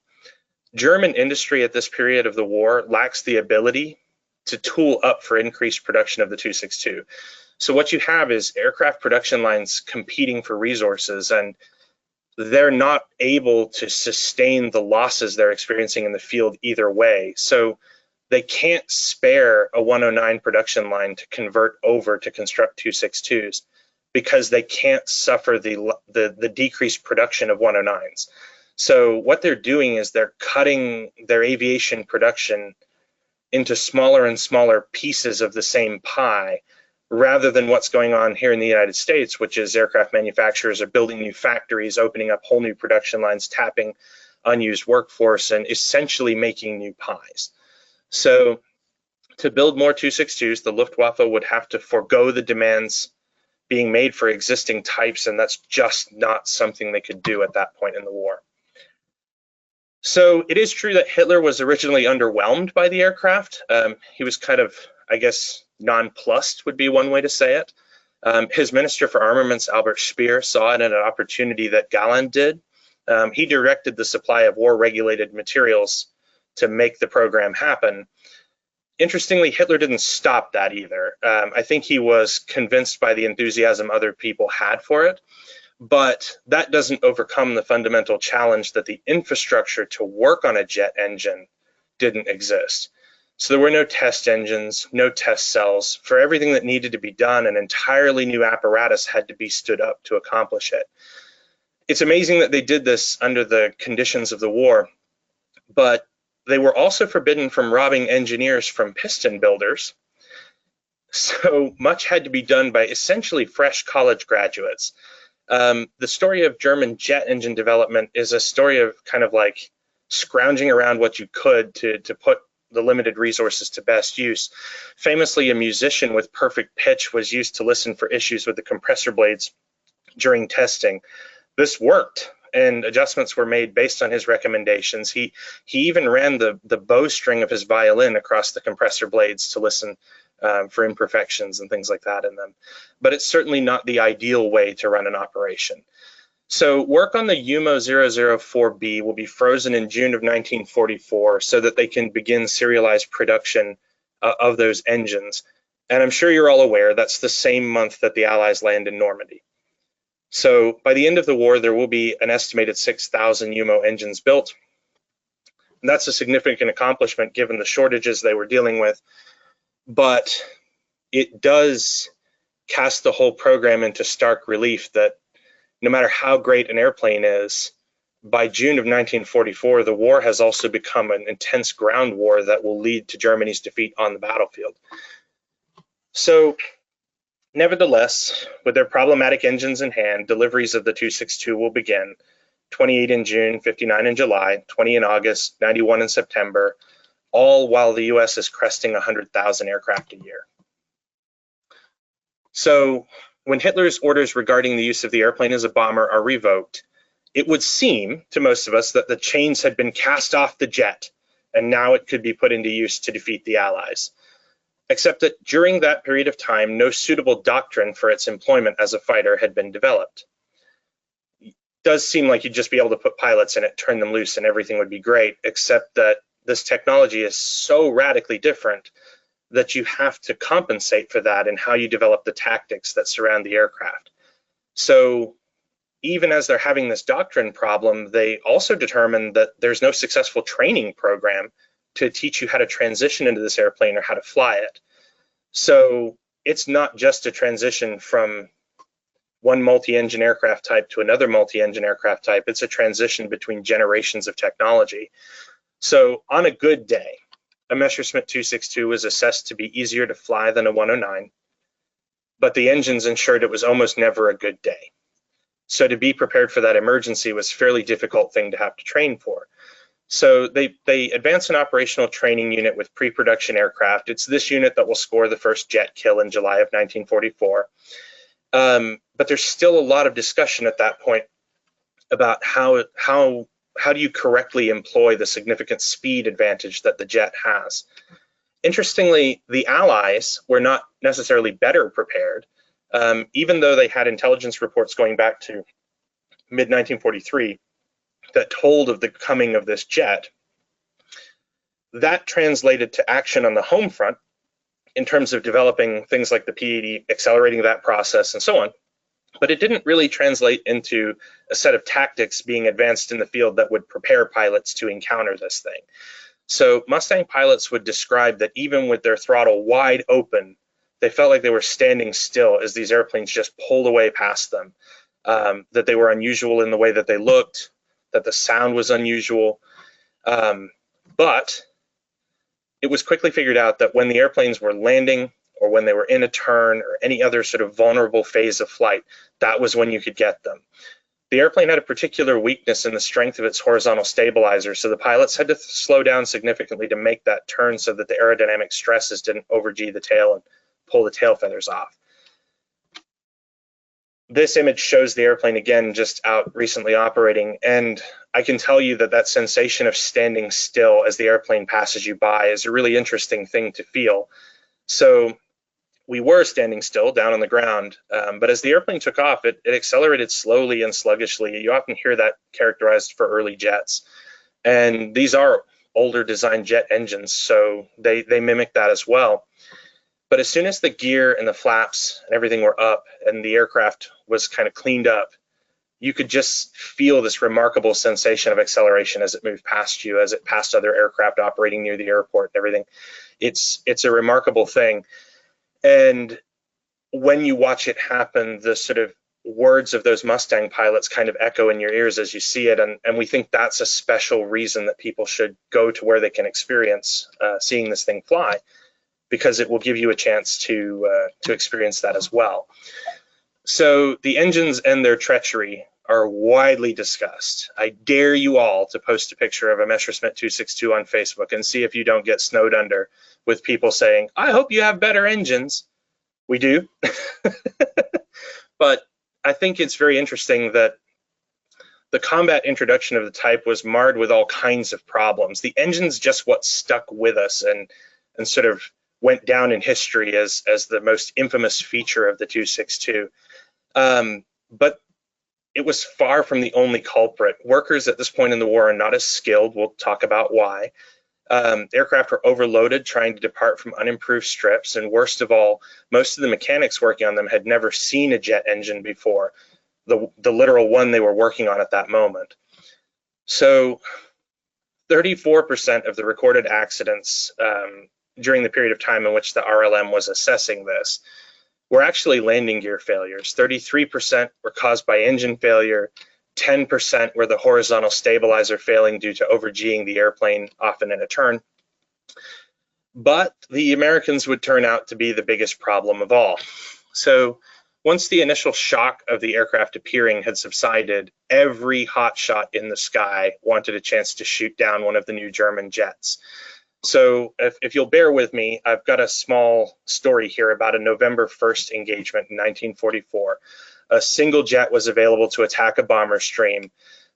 German industry at this period of the war lacks the ability to tool up for increased production of the 262. So what you have is aircraft production lines competing for resources, and they're not able to sustain the losses they're experiencing in the field either way. So they can't spare a 109 production line to convert over to construct 262s because they can't suffer the decreased production of 109s. So what they're doing is they're cutting their aviation production into smaller and smaller pieces of the same pie, rather than what's going on here in the United States, which is aircraft manufacturers are building new factories, opening up whole new production lines, tapping unused workforce, and essentially making new pies. So to build more 262s, the Luftwaffe would have to forego the demands being made for existing types, and that's just not something they could do at that point in the war. So it is true that Hitler was originally underwhelmed by the aircraft. He was kind of, I guess, nonplussed would be one way to say it. His Minister for Armaments, Albert Speer, saw it as an opportunity that Galland did. He directed the supply of war-regulated materials to make the program happen. Interestingly, Hitler didn't stop that either. I think he was convinced by the enthusiasm other people had for it, but that doesn't overcome the fundamental challenge that the infrastructure to work on a jet engine didn't exist. So there were no test engines, no test cells. For everything that needed to be done, an entirely new apparatus had to be stood up to accomplish it. It's amazing that they did this under the conditions of the war, but they were also forbidden from robbing engineers from piston builders. So much had to be done by essentially fresh college graduates. The story of German jet engine development is a story of kind of like scrounging around what you could to put the limited resources to best use. Famously, a musician with perfect pitch was used to listen for issues with the compressor blades during testing. This worked, and adjustments were made based on his recommendations. He even ran the bowstring of his violin across the compressor blades to listen for imperfections and things like that in them. But it's certainly not the ideal way to run an operation. So work on the UMO 004B will be frozen in June of 1944 so that they can begin serialized production of those engines. And I'm sure you're all aware that's the same month that the Allies land in Normandy. So by the end of the war, there will be an estimated 6,000 UMO engines built. And that's a significant accomplishment given the shortages they were dealing with. But it does cast the whole program into stark relief that no matter how great an airplane is, by June of 1944, the war has also become an intense ground war that will lead to Germany's defeat on the battlefield. So, nevertheless, with their problematic engines in hand, deliveries of the 262 will begin, 28 in June, 59 in July, 20 in August, 91 in September, all while the US is cresting 100,000 aircraft a year. So, when Hitler's orders regarding the use of the airplane as a bomber are revoked, it would seem to most of us that the chains had been cast off the jet and now it could be put into use to defeat the Allies. Except that during that period of time, no suitable doctrine for its employment as a fighter had been developed. It does seem like you'd just be able to put pilots in it, turn them loose, and everything would be great, except that this technology is so radically different that you have to compensate for that in how you develop the tactics that surround the aircraft. So even as they're having this doctrine problem, they also determine that there's no successful training program to teach you how to transition into this airplane or how to fly it. So it's not just a transition from one multi-engine aircraft type to another multi-engine aircraft type, it's a transition between generations of technology. So on a good day, a Messerschmitt 262 was assessed to be easier to fly than a 109, but the engines ensured it was almost never a good day. So to be prepared for that emergency was a fairly difficult thing to have to train for. So they advanced an operational training unit with pre-production aircraft. It's this unit that will score the first jet kill in July of 1944. But there's still a lot of discussion at that point about how do you correctly employ the significant speed advantage that the jet has. Interestingly, the Allies were not necessarily better prepared, even though they had intelligence reports going back to mid-1943 that told of the coming of this jet. That translated to action on the home front in terms of developing things like the P-80, accelerating that process, and so on. But it didn't really translate into a set of tactics being advanced in the field that would prepare pilots to encounter this thing. So Mustang pilots would describe that even with their throttle wide open, they felt like they were standing still as these airplanes just pulled away past them, that they were unusual in the way that they looked, that the sound was unusual. But it was quickly figured out that when the airplanes were landing or when they were in a turn or any other sort of vulnerable phase of flight, that was when you could get them. The airplane had a particular weakness in the strength of its horizontal stabilizer, so the pilots had to slow down significantly to make that turn so that the aerodynamic stresses didn't over-G the tail and pull the tail feathers off. this image shows the airplane again, just out recently operating, and I can tell you that that sensation of standing still as the airplane passes you by is a really interesting thing to feel. So we were standing still down on the ground, but as the airplane took off, it accelerated slowly and sluggishly. You often hear that characterized for early jets, and these are older design jet engines, so they mimic that as well. But as soon as the gear and the flaps and everything were up and the aircraft was kind of cleaned up, you could just feel this remarkable sensation of acceleration as it moved past you, as it passed other aircraft operating near the airport and everything. It's a remarkable thing. And when you watch it happen, the sort of words of those Mustang pilots kind of echo in your ears as you see it. And we think that's a special reason that people should go to where they can experience seeing this thing fly, because it will give you a chance to experience that as well. So the engines and their treachery are widely discussed. I dare you all to post a picture of a Messerschmitt 262 on Facebook and see if you don't get snowed under with people saying, I hope you have better engines. We do. But I think it's very interesting that the combat introduction of the type was marred with all kinds of problems. The engine's just what stuck with us and sort of went down in history as the most infamous feature of the 262. But it was far from the only culprit. Workers at this point in the war are not as skilled. We'll talk about why. Aircraft were overloaded trying to depart from unimproved strips, and worst of all, most of the mechanics working on them had never seen a jet engine before, the literal one they were working on at that moment. So 34% of the recorded accidents during the period of time in which the RLM was assessing this were actually landing gear failures. 33% were caused by engine failure, 10% were the horizontal stabilizer failing due to over-G'ing the airplane, often in a turn. But the Americans would turn out to be the biggest problem of all. So once the initial shock of the aircraft appearing had subsided, every hotshot in the sky wanted a chance to shoot down one of the new German jets. So if you'll bear with me, I've got a small story here about a November 1st engagement in 1944. A single jet was available to attack a bomber stream.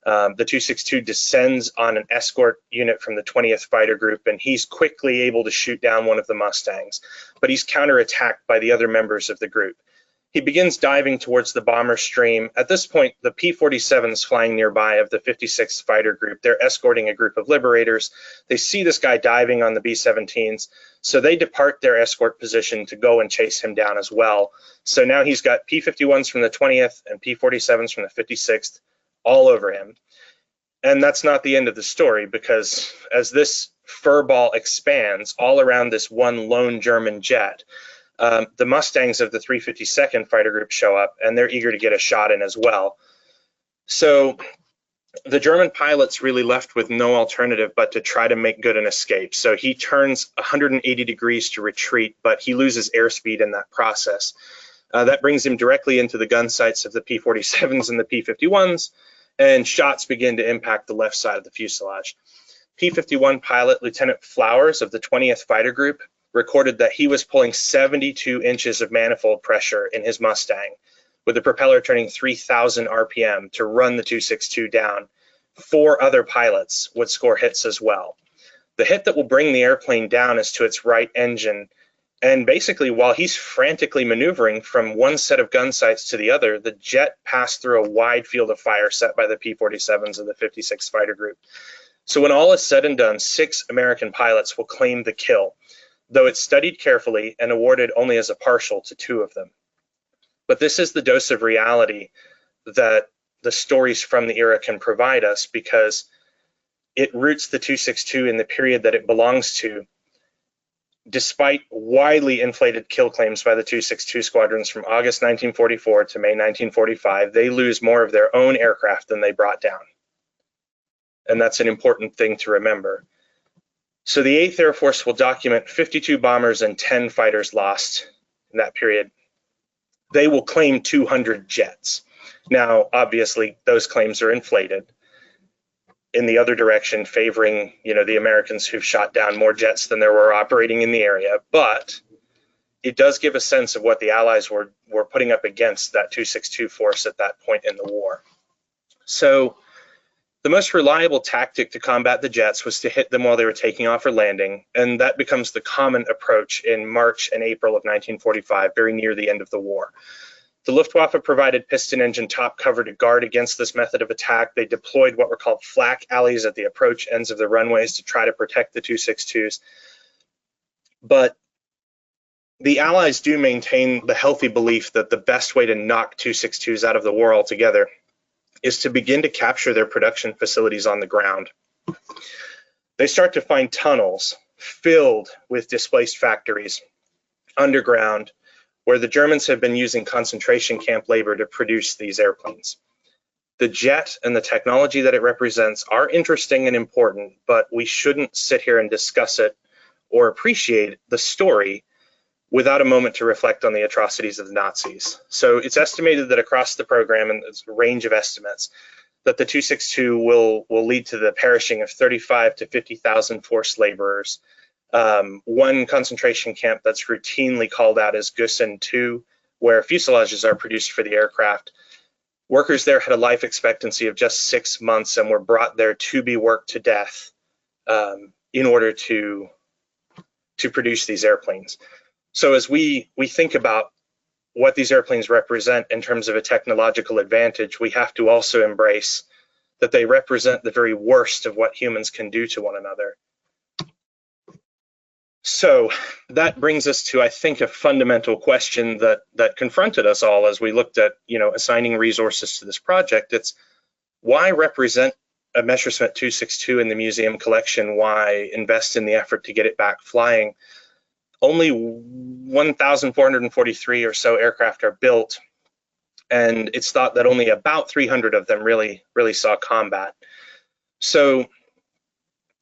The 262 descends on an escort unit from the 20th Fighter Group, and he's quickly able to shoot down one of the Mustangs, but he's counterattacked by the other members of the group. He begins diving towards the bomber stream. At this point, the P-47s flying nearby of the 56th Fighter Group, they're escorting a group of liberators. They see this guy diving on the B-17s, so they depart their escort position to go and chase him down as well. So now he's got P-51s from the 20th and P-47s from the 56th all over him. And that's not the end of the story, because as this furball expands all around this one lone German jet, the Mustangs of the 352nd Fighter Group show up, and they're eager to get a shot in as well. So the German pilot's really left with no alternative but to try to make good an escape. So he turns 180 degrees to retreat, but he loses airspeed in that process. That brings him directly into the gun sights of the P-47s and the P-51s, and shots begin to impact the left side of the fuselage. P-51 pilot Lieutenant Flowers of the 20th Fighter Group recorded that he was pulling 72 inches of manifold pressure in his Mustang, with the propeller turning 3,000 RPM to run the 262 down. 4 other pilots would score hits as well. The hit that will bring the airplane down is to its right engine, and basically while he's frantically maneuvering from one set of gun sights to the other, the jet passed through a wide field of fire set by the P-47s of the 56th Fighter Group. So when all is said and done, 6 American pilots will claim the kill, though it's studied carefully and awarded only as a partial to 2 of them. But this is the dose of reality that the stories from the era can provide us, because it roots the 262 in the period that it belongs to. Despite widely inflated kill claims by the 262 squadrons from August 1944 to May 1945, they lose more of their own aircraft than they brought down. And that's an important thing to remember. So the 8th Air Force will document 52 bombers and 10 fighters lost in that period. They will claim 200 jets. Now, obviously, those claims are inflated in the other direction, favoring, the Americans who've shot down more jets than there were operating in the area. But it does give a sense of what the Allies were putting up against that 262 force at that point in the war. So the most reliable tactic to combat the jets was to hit them while they were taking off or landing, and that becomes the common approach in March and April of 1945, very near the end of the war. The Luftwaffe provided piston engine top cover to guard against this method of attack. They deployed what were called flak alleys at the approach ends of the runways to try to protect the 262s. But the Allies do maintain the healthy belief that the best way to knock 262s out of the war altogether is to begin to capture their production facilities on the ground. They start to find tunnels filled with displaced factories underground, where the Germans have been using concentration camp labor to produce these airplanes. The jet and the technology that it represents are interesting and important, but we shouldn't sit here and discuss it or appreciate the story without a moment to reflect on the atrocities of the Nazis. So it's estimated that across the program, and it's a range of estimates, that the 262 will lead to the perishing of 35 to 50,000 forced laborers. One concentration camp that's routinely called out as Gusen 2, where fuselages are produced for the aircraft. Workers there had a life expectancy of just 6 months and were brought there to be worked to death in order to produce these airplanes. So as we think about what these airplanes represent in terms of a technological advantage, we have to also embrace that they represent the very worst of what humans can do to one another. So that brings us to, I think, a fundamental question that confronted us all as we looked at, assigning resources to this project. It's why represent a Messerschmitt 262 in the museum collection? Why invest in the effort to get it back flying? Only 1,443 or so aircraft are built, and it's thought that only about 300 of them really saw combat. So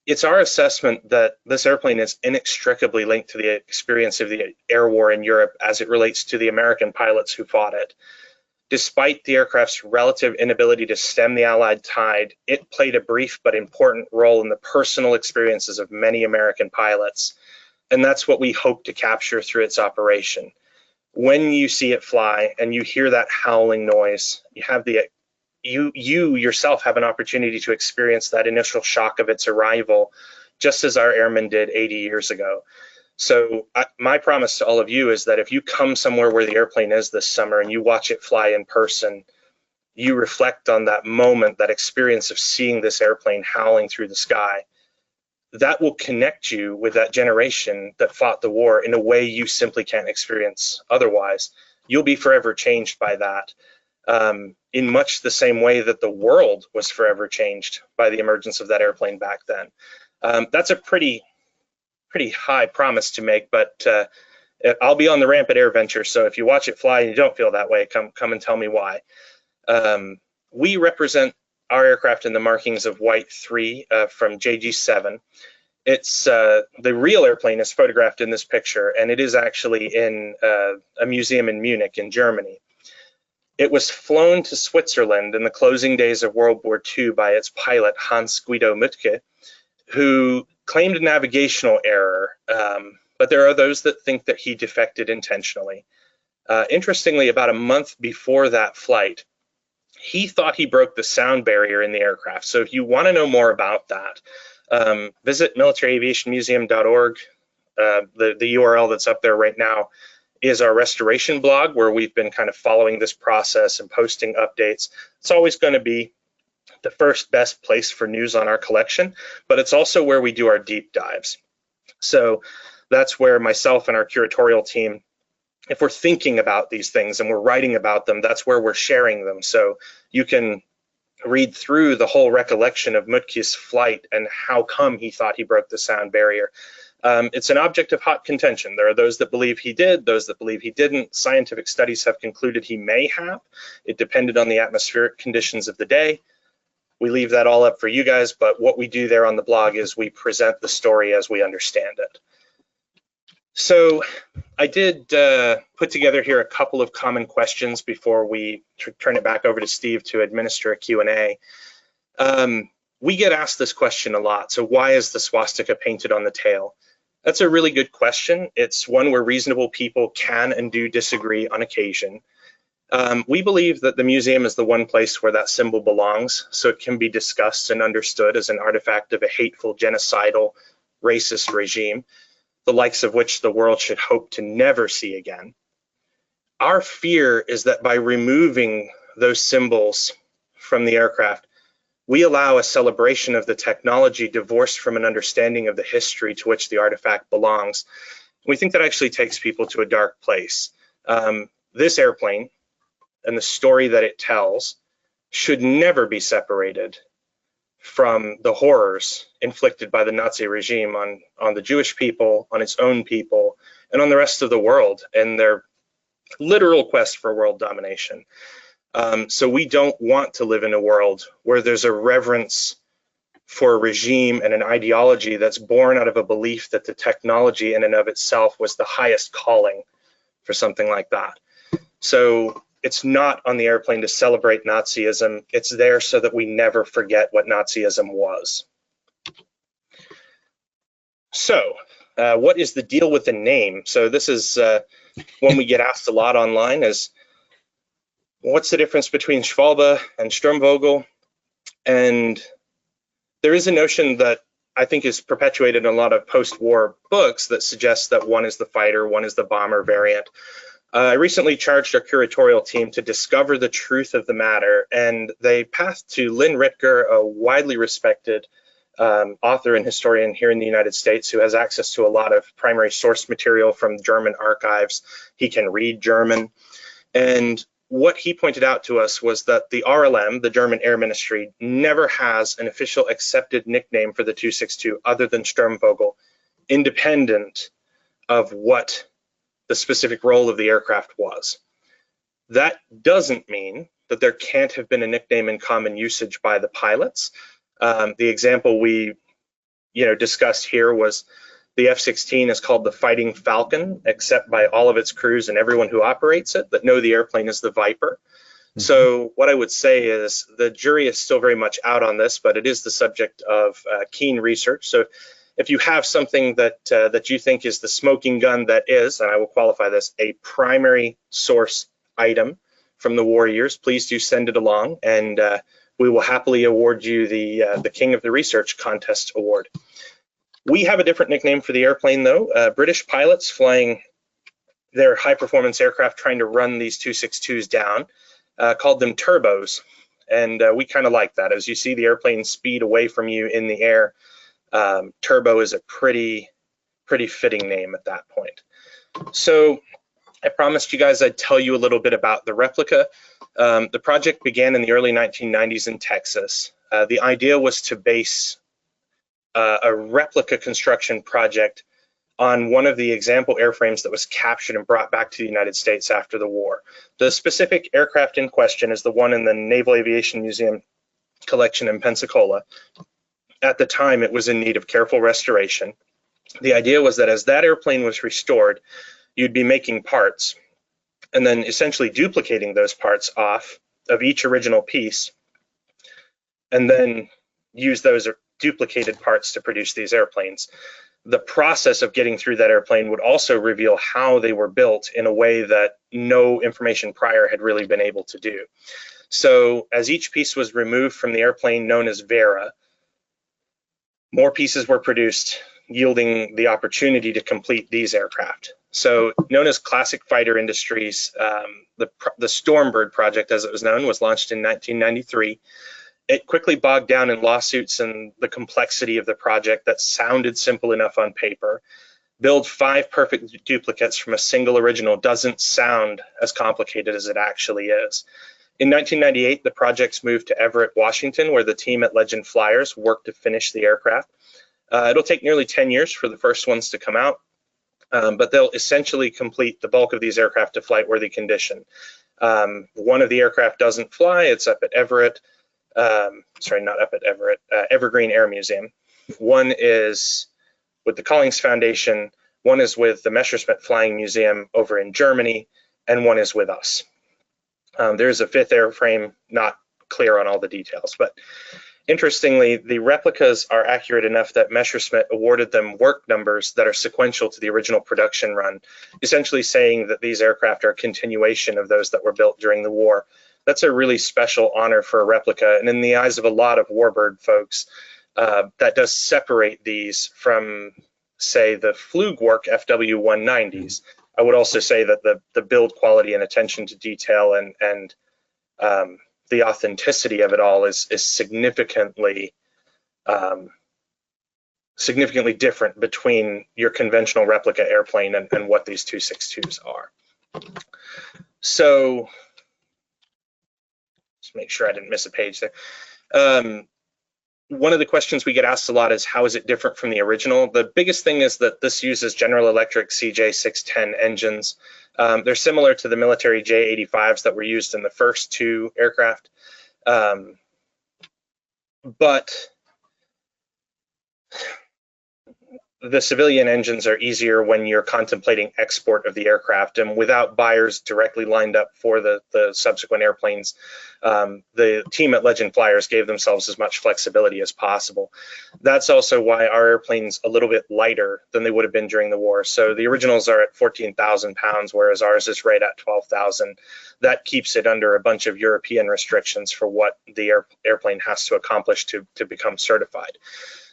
it's our assessment that this airplane is inextricably linked to the experience of the air war in Europe as it relates to the American pilots who fought it. Despite the aircraft's relative inability to stem the Allied tide, it played a brief but important role in the personal experiences of many American pilots. And that's what we hope to capture through its operation. When you see it fly and you hear that howling noise, you yourself have an opportunity to experience that initial shock of its arrival, just as our airmen did 80 years ago. So my promise to all of you is that if you come somewhere where the airplane is this summer and you watch it fly in person, you reflect on that moment, that experience of seeing this airplane howling through the sky. That will connect you with that generation that fought the war in a way you simply can't experience otherwise. You'll be forever changed by that, in much the same way that the world was forever changed by the emergence of that airplane back then. That's a pretty high promise to make, but I'll be on the ramp at AirVenture, so if you watch it fly and you don't feel that way, come and tell me why. We represent our aircraft in the markings of White 3 from JG7. It's the real airplane is photographed in this picture, and it is actually in a museum in Munich in Germany. It was flown to Switzerland in the closing days of World War II by its pilot Hans Guido Mütke, who claimed a navigational error, but there are those that think that he defected intentionally. Interestingly, about a month before that flight, he thought he broke the sound barrier in the aircraft. So if you want to know more about that, visit militaryaviationmuseum.org. The URL that's up there right now is our restoration blog, where we've been kind of following this process and posting updates. It's always going to be the first best place for news on our collection, but it's also where we do our deep dives. So that's where myself and our curatorial team, if we're thinking about these things and we're writing about them, that's where we're sharing them. So you can read through the whole recollection of Mütke's flight and how come he thought he broke the sound barrier. It's an object of hot contention. There are those that believe he did, those that believe he didn't. Scientific studies have concluded he may have. It depended on the atmospheric conditions of the day. We leave that all up for you guys, but what we do there on the blog is we present the story as we understand it. So I did put together here a couple of common questions before we turn it back over to Steve to administer a Q&A. We get asked this question a lot. So why is the swastika painted on the tail? That's a really good question. It's one where reasonable people can and do disagree on occasion. We believe that the museum is the one place where that symbol belongs, so it can be discussed and understood as an artifact of a hateful, genocidal, racist regime, the likes of which the world should hope to never see again. Our fear is that by removing those symbols from the aircraft, we allow a celebration of the technology divorced from an understanding of the history to which the artifact belongs. We think that actually takes people to a dark place. This airplane and the story that it tells should never be separated from the horrors inflicted by the Nazi regime on the Jewish people, on its own people, and on the rest of the world in their literal quest for world domination. So we don't want to live in a world where there's a reverence for a regime and an ideology that's born out of a belief that the technology in and of itself was the highest calling for something like that. So it's not on the airplane to celebrate Nazism. It's there so that we never forget what Nazism was. So what is the deal with the name? So this is one we get asked a lot online, is what's the difference between Schwalbe and Sturmvogel? And there is a notion that I think is perpetuated in a lot of post-war books that suggests that one is the fighter, one is the bomber variant. I recently charged our curatorial team to discover the truth of the matter, and they passed to Lynn Ritger, a widely respected author and historian here in the United States who has access to a lot of primary source material from German archives. He can read German. And what he pointed out to us was that the RLM, the German Air Ministry, never has an official accepted nickname for the 262 other than Sturmvogel, independent of what the specific role of the aircraft was. That doesn't mean that there can't have been a nickname in common usage by the pilots. The example we discussed here was the F-16 is called the Fighting Falcon, except by all of its crews and everyone who operates it that know the airplane is the Viper. Mm-hmm. So what I would say is the jury is still very much out on this, but it is the subject of keen research. So if you have something that you think is the smoking gun that is, and I will qualify this, a primary source item from the war years, please do send it along, and we will happily award you the King of the Research Contest Award. We have a different nickname for the airplane, though. British pilots flying their high-performance aircraft trying to run these 262s down called them turbos, and we kind of like that. As you see the airplane speed away from you in the air, turbo is a pretty fitting name at that point. So I promised you guys I'd tell you a little bit about the replica. The project began in the early 1990s in Texas. The idea was to base a replica construction project on one of the example airframes that was captured and brought back to the United States after the war. The specific aircraft in question is the one in the Naval Aviation Museum collection in Pensacola. At the time, it was in need of careful restoration. The idea was that as that airplane was restored, you'd be making parts and then essentially duplicating those parts off of each original piece and then use those duplicated parts to produce these airplanes. The process of getting through that airplane would also reveal how they were built in a way that no information prior had really been able to do. So as each piece was removed from the airplane known as Vera, more pieces were produced, yielding the opportunity to complete these aircraft. So known as Classic Fighter Industries, the Warbird project, as it was known, was launched in 1993. It quickly bogged down in lawsuits and the complexity of the project that sounded simple enough on paper. Build 5 perfect duplicates from a single original doesn't sound as complicated as it actually is. In 1998, the projects moved to Everett, Washington, where the team at Legend Flyers worked to finish the aircraft. It'll take nearly 10 years for the first ones to come out, but they'll essentially complete the bulk of these aircraft to flight-worthy condition. One of the aircraft doesn't fly. It's up at Everett. Sorry, not up at Everett, Evergreen Air Museum. One is with the Collings Foundation, one is with the Messerschmitt Flying Museum over in Germany, and one is with us. There's a 5th airframe, not clear on all the details, but Interestingly, the replicas are accurate enough that Messerschmitt awarded them work numbers that are sequential to the original production run, essentially saying that these aircraft are a continuation of those that were built during the war. That's a really special honor for a replica, and in the eyes of a lot of Warbird folks, that does separate these from, say, the Flugwerk FW-190s. I would also say that the build quality and attention to detail and the authenticity of it all is significantly different between your conventional replica airplane and what these 262s are. So, just make sure I didn't miss a page there. One of the questions we get asked a lot is, how is it different from the original? The biggest thing is that this uses General Electric CJ610 engines. They're similar to the military J85s that were used in the first two aircraft. But the civilian engines are easier when you're contemplating export of the aircraft, and without buyers directly lined up for the subsequent airplanes, the team at Legend Flyers gave themselves as much flexibility as possible. That's also why our airplane's a little bit lighter than they would have been during the war. So the originals are at 14,000 pounds, whereas ours is right at 12,000. That keeps it under a bunch of European restrictions for what the airplane has to accomplish to become certified.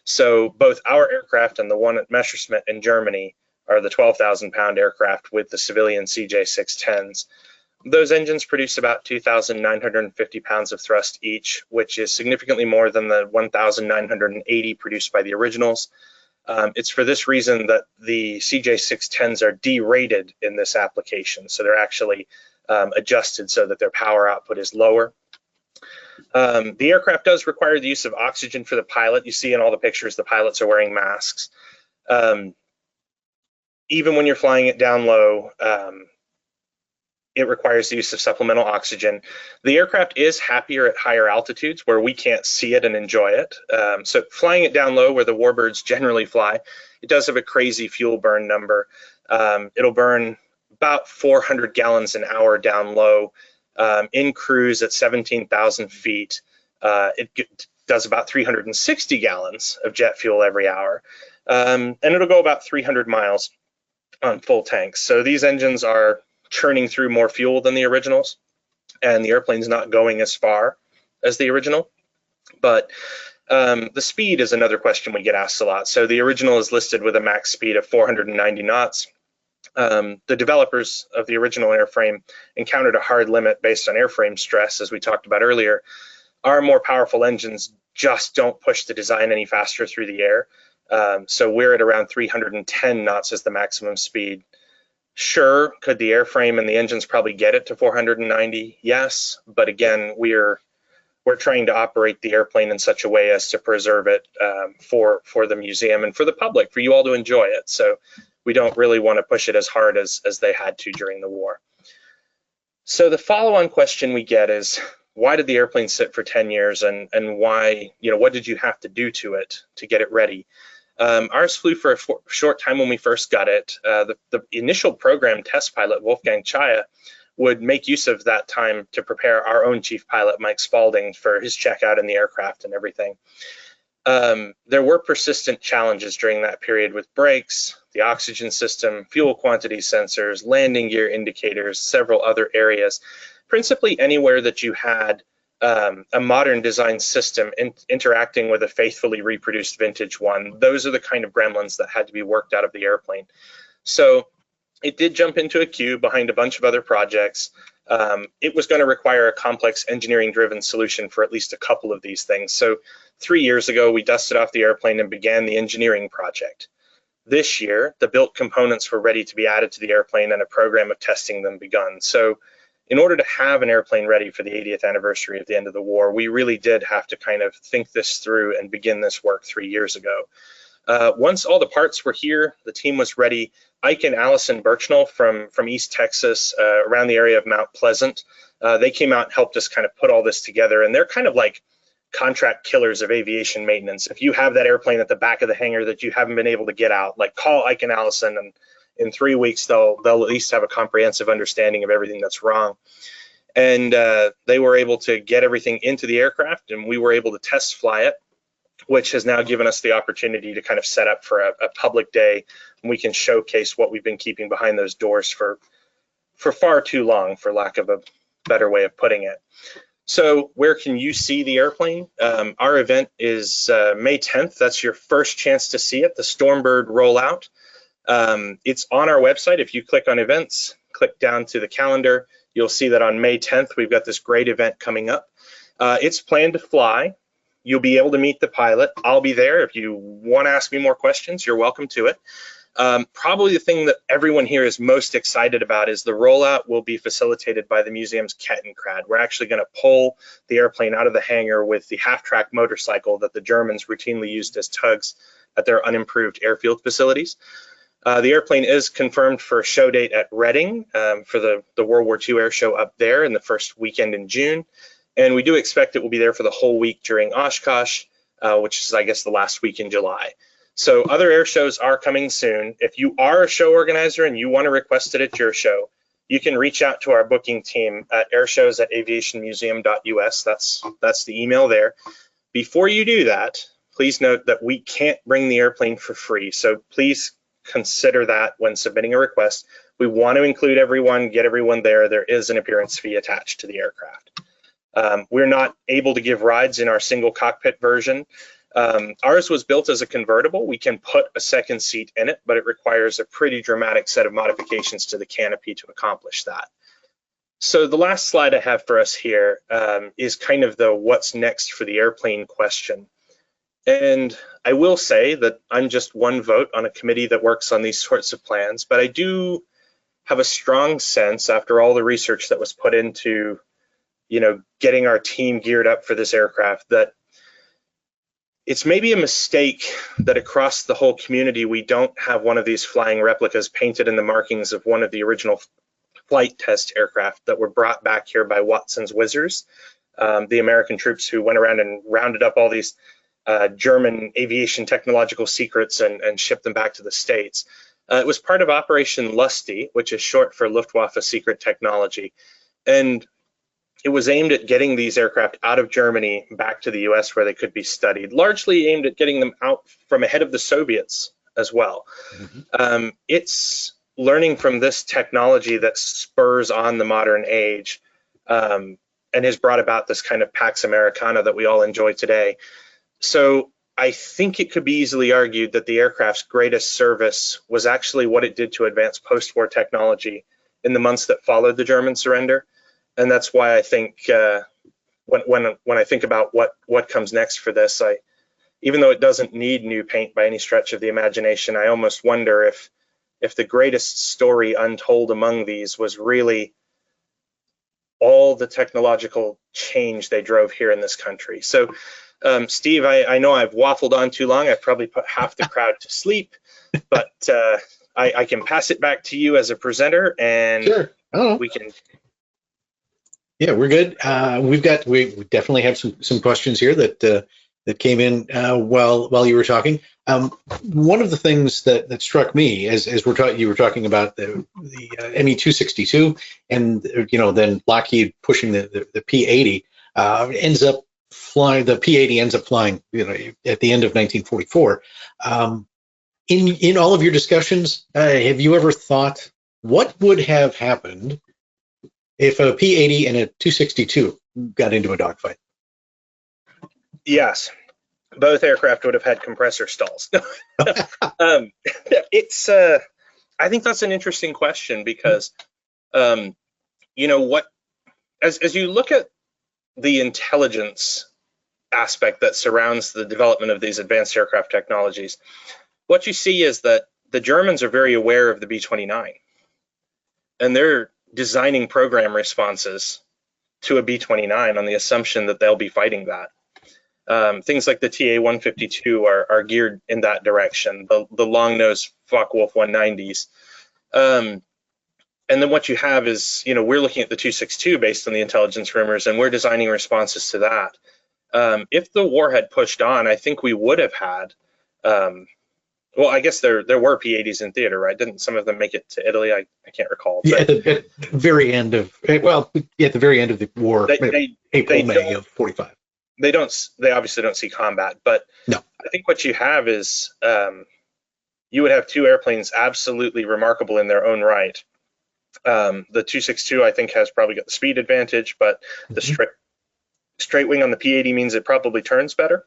So both our aircraft and the one at Messerschmitt in Germany are the 12,000 pound aircraft with the civilian CJ610s. Those engines produce about 2,950 pounds of thrust each, which is significantly more than the 1,980 produced by the originals. It's for this reason that the CJ610s are derated in this application. So they're actually adjusted so that their power output is lower. The aircraft does require the use of oxygen for the pilot. You see in all the pictures, the pilots are wearing masks. Even when you're flying it down low, it requires the use of supplemental oxygen. The aircraft is happier at higher altitudes where we can't see it and enjoy it. So flying it down low where the Warbirds generally fly, it does have a crazy fuel burn number. It'll burn about 400 gallons an hour down low. In cruise at 17,000 feet, it does about 360 gallons of jet fuel every hour. And it'll go about 300 miles on full tanks. So these engines are churning through more fuel than the originals, and the airplane's not going as far as the original. But the speed is another question we get asked a lot. So the original is listed with a max speed of 490 knots. The developers of the original airframe encountered a hard limit based on airframe stress, as we talked about earlier. Our more powerful engines just don't push the design any faster through the air. So we're at around 310 knots as the maximum speed. Sure, could the airframe and the engines probably get it to 490? Yes, but again, we're trying to operate the airplane in such a way as to preserve it for the museum and for the public, for you all to enjoy it. So we don't really want to push it as hard as they had to during the war. So the follow-on question we get is, why did the airplane sit for 10 years and why, what did you have to do to it to get it ready? Ours flew for a short time when we first got it. The initial program test pilot, Wolfgang Chaya, would make use of that time to prepare our own chief pilot, Mike Spalding, for his checkout in the aircraft and everything. There were persistent challenges during that period with brakes, the oxygen system, fuel quantity sensors, landing gear indicators, several other areas. Principally anywhere that you had a modern design system interacting with a faithfully reproduced vintage one, those are the kind of gremlins that had to be worked out of the airplane. So it did jump into a queue behind a bunch of other projects. It was going to require a complex engineering-driven solution for at least a couple of these things. So 3 years ago, we dusted off the airplane and began the engineering project. This year, the built components were ready to be added to the airplane and a program of testing them begun. So in order to have an airplane ready for the 80th anniversary of the end of the war, we really did have to kind of think this through and begin this work 3 years ago. Once all the parts were here, the team was ready. Ike and Allison Birchnell from East Texas, around the area of Mount Pleasant, they came out and helped us kind of put all this together, and they're kind of like contract killers of aviation maintenance. If you have that airplane at the back of the hangar that you haven't been able to get out, like call Ike and Allison, and in 3 weeks they'll at least have a comprehensive understanding of everything that's wrong. And they were able to get everything into the aircraft, and we were able to test fly it, which has now given us the opportunity to kind of set up for a public day, and we can showcase what we've been keeping behind those doors for far too long, for lack of a better way of putting it. So where can you see the airplane? Our event is May 10th. That's your first chance to see it, the Stormbird rollout. It's on our website. If you click on events, click down to the calendar, you'll see that on May 10th, we've got this great event coming up. It's planned to fly. You'll be able to meet the pilot. I'll be there. If you want to ask me more questions, you're welcome to it. Probably the thing that everyone here is most excited about is the rollout will be facilitated by the museum's Kettenkrad. We're actually going to pull the airplane out of the hangar with the half-track motorcycle that the Germans routinely used as tugs at their unimproved airfield facilities. The airplane is confirmed for a show date at Reading for the World War II air show up there in the first weekend in June. And we do expect it will be there for the whole week during Oshkosh, which is, I guess, the last week in July. So other air shows are coming soon. If you are a show organizer and you want to request it at your show, you can reach out to our booking team at airshows@aviationmuseum.us. That's the email there. Before you do that, please note that we can't bring the airplane for free. So please consider that when submitting a request. We want to include everyone, get everyone there. There is an appearance fee attached to the aircraft. We're not able to give rides in our single cockpit version. Ours was built as a convertible. We can put a second seat in it, but it requires a pretty dramatic set of modifications to the canopy to accomplish that. So the last slide I have for us here is kind of the what's next for the airplane question. And I will say that I'm just one vote on a committee that works on these sorts of plans, but I do have a strong sense after all the research that was put into getting our team geared up for this aircraft that it's maybe a mistake that across the whole community we don't have one of these flying replicas painted in the markings of one of the original flight test aircraft that were brought back here by Watson's Whizzers, the American troops who went around and rounded up all these German aviation technological secrets and shipped them back to the States. It was part of Operation Lusty, which is short for Luftwaffe Secret Technology. And it was aimed at getting these aircraft out of Germany back to the US where they could be studied, largely aimed at getting them out from ahead of the Soviets as well. Mm-hmm. It's learning from this technology that spurs on the modern age and has brought about this kind of Pax Americana that we all enjoy today. So I think it could be easily argued that the aircraft's greatest service was actually what it did to advance post-war technology in the months that followed the German surrender. And that's why I think when I think about what comes next for this, even though it doesn't need new paint by any stretch of the imagination, I almost wonder if the greatest story untold among these was really all the technological change they drove here in this country. So, Steve, I know I've waffled on too long. I've probably put half the crowd to sleep, but I can pass it back to you as a presenter, and sure. We can. Yeah, we're good. We definitely have some questions here that came in while you were talking. One of the things that struck me as you were talking about the ME 262 and then Lockheed pushing the P-80 ends up flying. The P-80 ends up flying at the end of 1944. In all of your discussions, have you ever thought what would have happened if a P-80 and a 262 got into a dogfight? Yes, both aircraft would have had compressor stalls. I think that's an interesting question because, as you look at the intelligence aspect that surrounds the development of these advanced aircraft technologies, what you see is that the Germans are very aware of the B-29, and they're designing program responses to a B-29 on the assumption that they'll be fighting that. Things like the TA-152 are geared in that direction, the long-nosed Focke-Wulf 190s. And then what you have is, we're looking at the 262 based on the intelligence rumors, and we're designing responses to that. If the war had pushed on, I think we would have had Well, I guess there were P-80s in theater, right? Didn't some of them make it to Italy? I can't recall. Yeah, at the very end of, well, at the very end of the war, April, May of 45. They obviously don't see combat, but no. I think what you have is you would have two airplanes absolutely remarkable in their own right. The 262, I think, has probably got the speed advantage, but the straight wing on the P-80 means it probably turns better.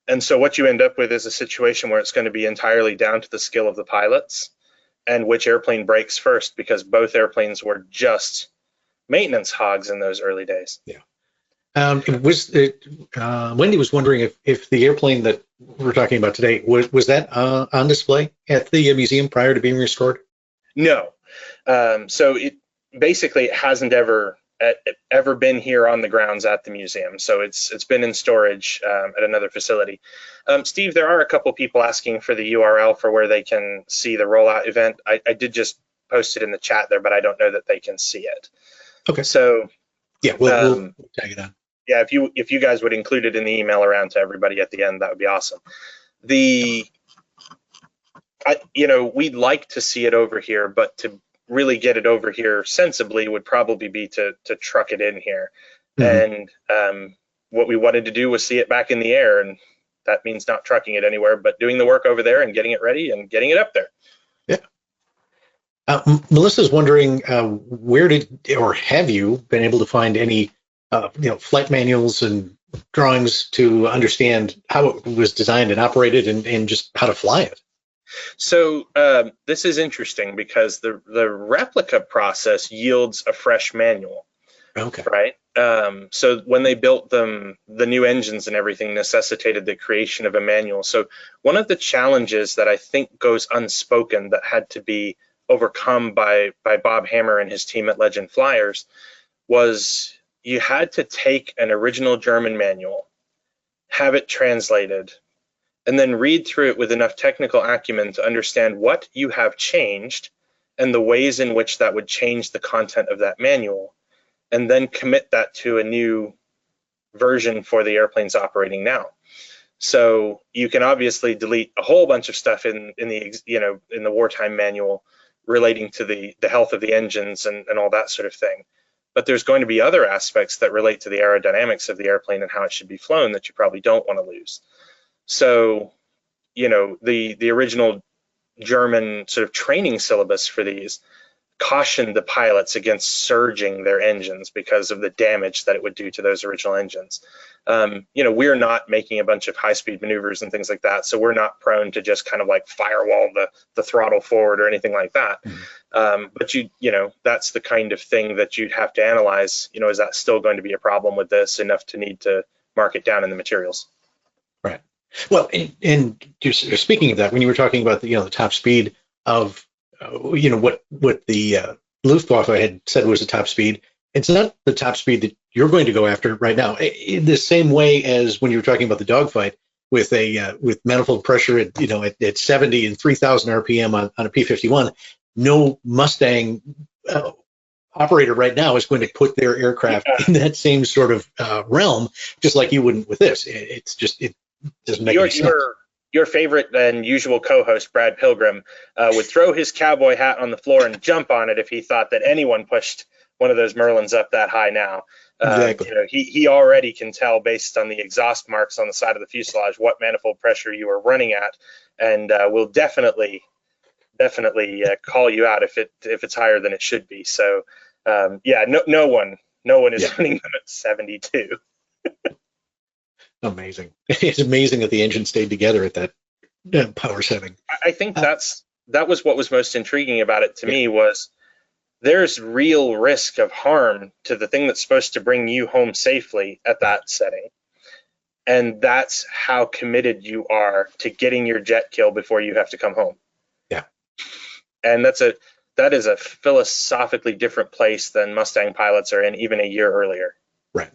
And so what you end up with is a situation where it's going to be entirely down to the skill of the pilots and which airplane breaks first, because both airplanes were just maintenance hogs in those early days. Yeah. Wendy was wondering if the airplane that we're talking about today, was that on display at the museum prior to being restored? No. So it hasn't ever been here on the grounds at the museum. So it's been in storage at another facility. Steve, there are a couple people asking for the URL for where they can see the rollout event. I did just post it in the chat there, but I don't know that they can see it. Okay. So yeah, we'll tag it on. Yeah, if you guys would include it in the email around to everybody at the end, that would be awesome. We'd like to see it over here, but to really get it over here sensibly would probably be to truck it in here. And what we wanted to do was see it back in the air, and that means not trucking it anywhere, but doing the work over there and getting it ready and getting it up there. Yeah. Melissa's wondering, where have you been able to find any flight manuals and drawings to understand how it was designed and operated and just how to fly it? So this is interesting because the replica process yields a fresh manual. Okay. Right. So when they built them, the new engines and everything necessitated the creation of a manual. So one of the challenges that I think goes unspoken that had to be overcome by Bob Hammer and his team at Legend Flyers was you had to take an original German manual, have it translated, and then read through it with enough technical acumen to understand what you have changed and the ways in which that would change the content of that manual, and then commit that to a new version for the airplanes operating now. So you can obviously delete a whole bunch of stuff in the wartime manual relating to the health of the engines and all that sort of thing. But there's going to be other aspects that relate to the aerodynamics of the airplane and how it should be flown that you probably don't want to lose. So, the original German sort of training syllabus for these cautioned the pilots against surging their engines because of the damage that it would do to those original engines. We're not making a bunch of high-speed maneuvers and things like that, so we're not prone to just kind of like firewall the throttle forward or anything like that. But that's the kind of thing that you'd have to analyze. Is that still going to be a problem with this enough to need to mark it down in the materials? Right. Well, and just speaking of that, when you were talking about the top speed of what the Luftwaffe had said was the top speed, it's not the top speed that you're going to go after right now. In the same way as when you were talking about the dogfight with manifold pressure at 70 and 3,000 RPM on a P-51, no Mustang operator right now is going to put their aircraft in that same sort of realm, just like you wouldn't with this. It doesn't make any sense. Your favorite and usual co-host, Brad Pilgrim, would throw his cowboy hat on the floor and jump on it if he thought that anyone pushed one of those Merlins up that high now. Exactly. He already can tell based on the exhaust marks on the side of the fuselage what manifold pressure you are running at, and will definitely call you out if it's higher than it should be. So no one is running them at 72. Amazing. It's amazing that the engine stayed together at that power setting. I think that was what was most intriguing about it to me was there's real risk of harm to the thing that's supposed to bring you home safely at that setting. And that's how committed you are to getting your jet kill before you have to come home. Yeah. And that is a philosophically different place than Mustang pilots are in even a year earlier. Right.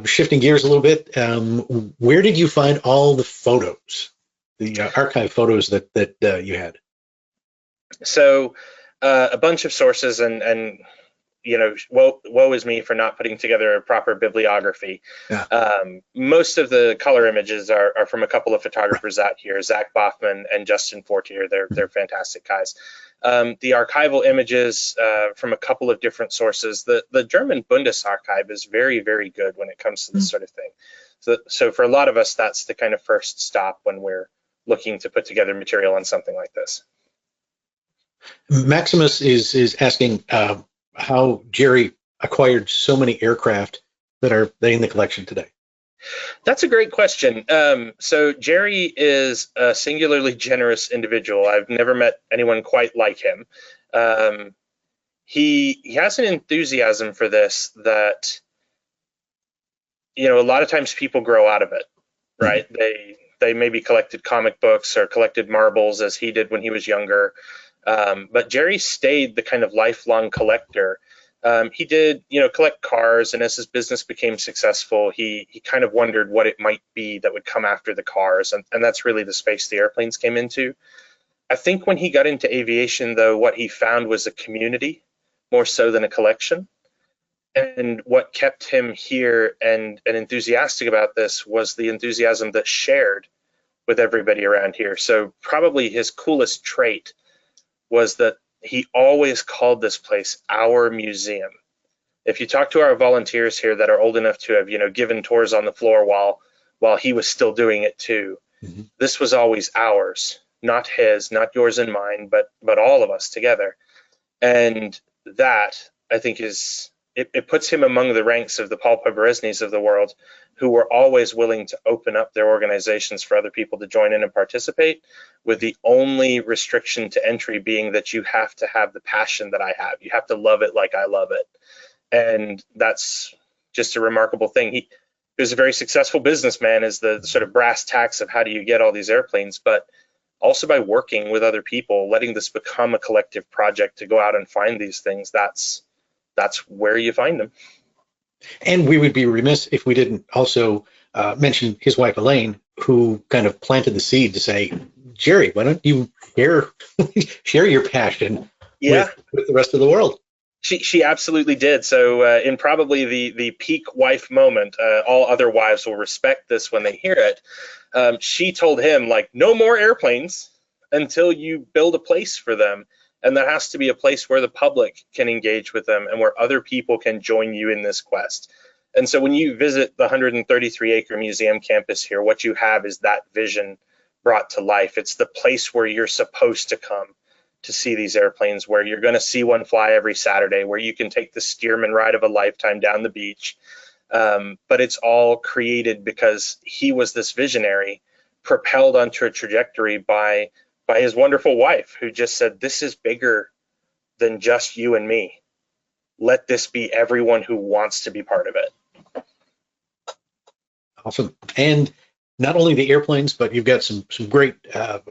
Shifting gears a little bit, where did you find all the photos, the archive photos that you had? So a bunch of sources, and woe is me for not putting together a proper bibliography. Yeah. Most of the color images are from a couple of photographers out here, Zach Boffman and Justin Fortier. They're fantastic guys. The archival images from a couple of different sources. The German Bundesarchive is very, very good when it comes to this sort of thing. So for a lot of us, that's the kind of first stop when we're looking to put together material on something like this. Maximus is asking how Jerry acquired so many aircraft that are in the collection today. That's a great question. So Jerry is a singularly generous individual. I've never met anyone quite like him. He has an enthusiasm for this that, a lot of times people grow out of it, right? Mm-hmm. They maybe collected comic books or collected marbles as he did when he was younger. But Jerry stayed the kind of lifelong collector. He did, collect cars, and as his business became successful, he kind of wondered what it might be that would come after the cars, and that's really the space the airplanes came into. I think when he got into aviation, though, what he found was a community more so than a collection. And what kept him here and enthusiastic about this was the enthusiasm that's shared with everybody around here. So probably his coolest trait was that he always called this place our museum. If you talk to our volunteers here that are old enough to have, given tours on the floor while he was still doing it too, mm-hmm. This was always ours, not his, not yours and mine, but all of us together. And that, I think, it puts him among the ranks of the Paul Poberesnys of the world, who were always willing to open up their organizations for other people to join in and participate, with the only restriction to entry being that you have to have the passion that I have. You have to love it like I love it. And that's just a remarkable thing. He was a very successful businessman, is the sort of brass tacks of how do you get all these airplanes, but also by working with other people, letting this become a collective project to go out and find these things. That's where you find them. And we would be remiss if we didn't also mention his wife, Elaine, who kind of planted the seed to say, Jerry, why don't you share your passion with the rest of the world? She absolutely did. So in probably the peak wife moment, all other wives will respect this when they hear it. She told him, no more airplanes until you build a place for them. And there has to be a place where the public can engage with them and where other people can join you in this quest. And so when you visit the 133-acre museum campus here, what you have is that vision brought to life. It's the place where you're supposed to come to see these airplanes, where you're going to see one fly every Saturday, where you can take the Stearman ride of a lifetime down the beach. But it's all created because he was this visionary, propelled onto a trajectory by his wonderful wife, who just said, this is bigger than just you and me. Let this be everyone who wants to be part of it. Awesome. And not only the airplanes, but you've got some great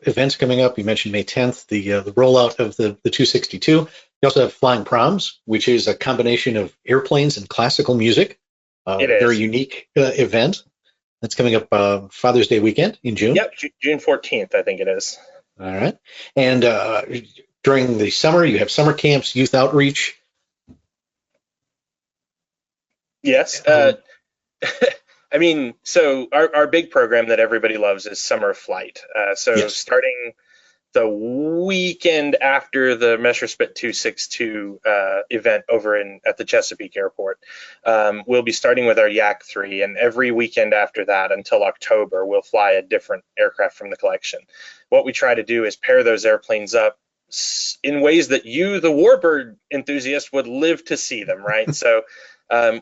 events coming up. You mentioned May 10th, the rollout of the 262. You also have Flying Proms, which is a combination of airplanes and classical music. It is. Very unique event. That's coming up Father's Day weekend in June. Yep, June 14th, I think it is. All right. And during the summer, you have summer camps, youth outreach. Yes. I mean, so our big program that everybody loves is Summer Flight. Yes. Starting the weekend after the Messerschmitt 262 event over at the Chesapeake Airport, we'll be starting with our Yak 3, and every weekend after that until October, we'll fly a different aircraft from the collection. What we try to do is pair those airplanes up in ways that you, the Warbird enthusiast, would live to see them, right? So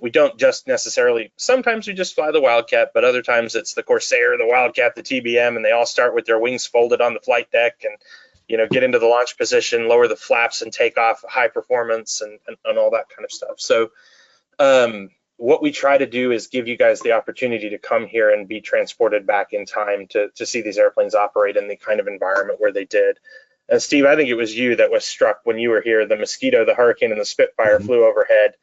we don't just necessarily, sometimes we just fly the Wildcat, but other times it's the Corsair, the Wildcat, the TBM, and they all start with their wings folded on the flight deck and, get into the launch position, lower the flaps and take off high performance and all that kind of stuff. So what we try to do is give you guys the opportunity to come here and be transported back in time to see these airplanes operate in the kind of environment where they did. And Steve, I think it was you that was struck when you were here. The Mosquito, the Hurricane, and the Spitfire flew overhead.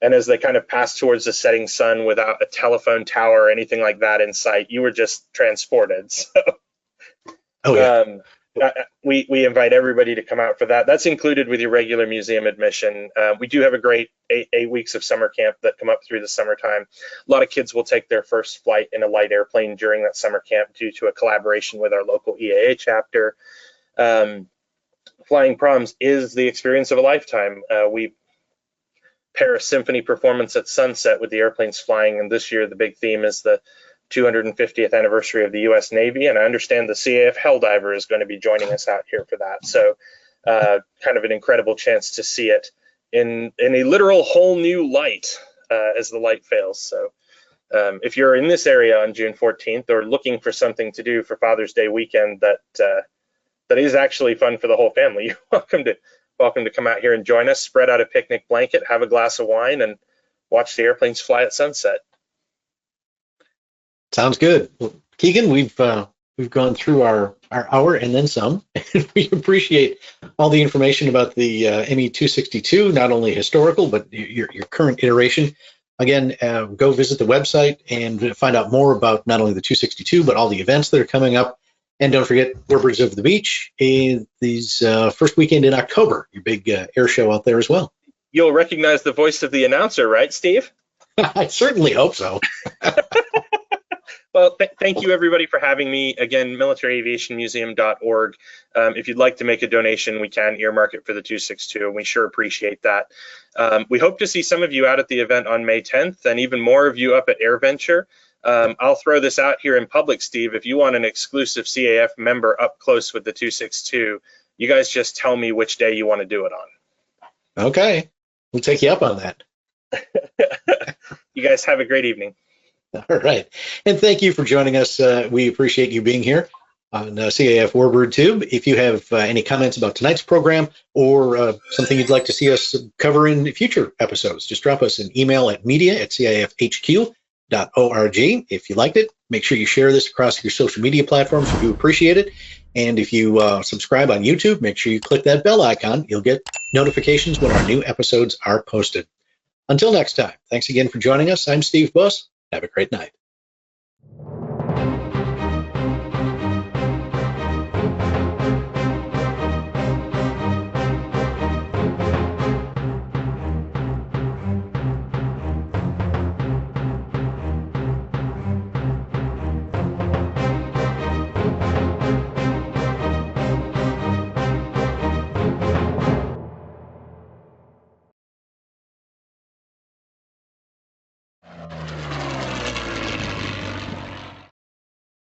And as they kind of passed towards the setting sun without a telephone tower or anything like that in sight, you were just transported. So, oh, yeah. we invite everybody to come out for that. That's included with your regular museum admission. We do have a great 8 weeks of summer camp that come up through the summertime. A lot of kids will take their first flight in a light airplane during that summer camp due to a collaboration with our local EAA chapter. Flying proms is the experience of a lifetime. We pair a symphony performance at sunset with the airplanes flying, and this year the big theme is the 250th anniversary of the U.S. Navy, and I understand the CAF Helldiver is going to be joining us out here for that. So kind of an incredible chance to see it in a literal whole new light as the light fails. So if you're in this area on June 14th or looking for something to do for Father's Day weekend that is actually fun for the whole family, you're welcome to come out here and join us, spread out a picnic blanket, have a glass of wine, and watch the airplanes fly at sunset. Sounds good. Well, Keegan, we've gone through our hour and then some. We appreciate all the information about the ME 262, not only historical, but your current iteration. Again, go visit the website and find out more about not only the 262, but all the events that are coming up. And don't forget Warbirds of the Beach, these first weekend in October, your big air show out there as well. You'll recognize the voice of the announcer, right, Steve? I certainly hope so. Well, thank you, everybody, for having me. Again, militaraviationmuseum.org. If you'd like to make a donation, we can earmark it for the 262, and we sure appreciate that. We hope to see some of you out at the event on May 10th, and even more of you up at AirVenture. I'll throw this out here in public, Steve. If you want an exclusive CAF member up close with the 262, you guys just tell me which day you want to do it on. Okay. We'll take you up on that. You guys have a great evening. All right. And thank you for joining us. We appreciate you being here on CAF Warbird Tube. If you have any comments about tonight's program or something you'd like to see us cover in future episodes, just drop us an email at media@cafhq.org. If you liked it, make sure you share this across your social media platforms. We do appreciate it. And if you subscribe on YouTube, make sure you click that bell icon. You'll get notifications when our new episodes are posted. Until next time, thanks again for joining us. I'm Steve Buss. Have a great night.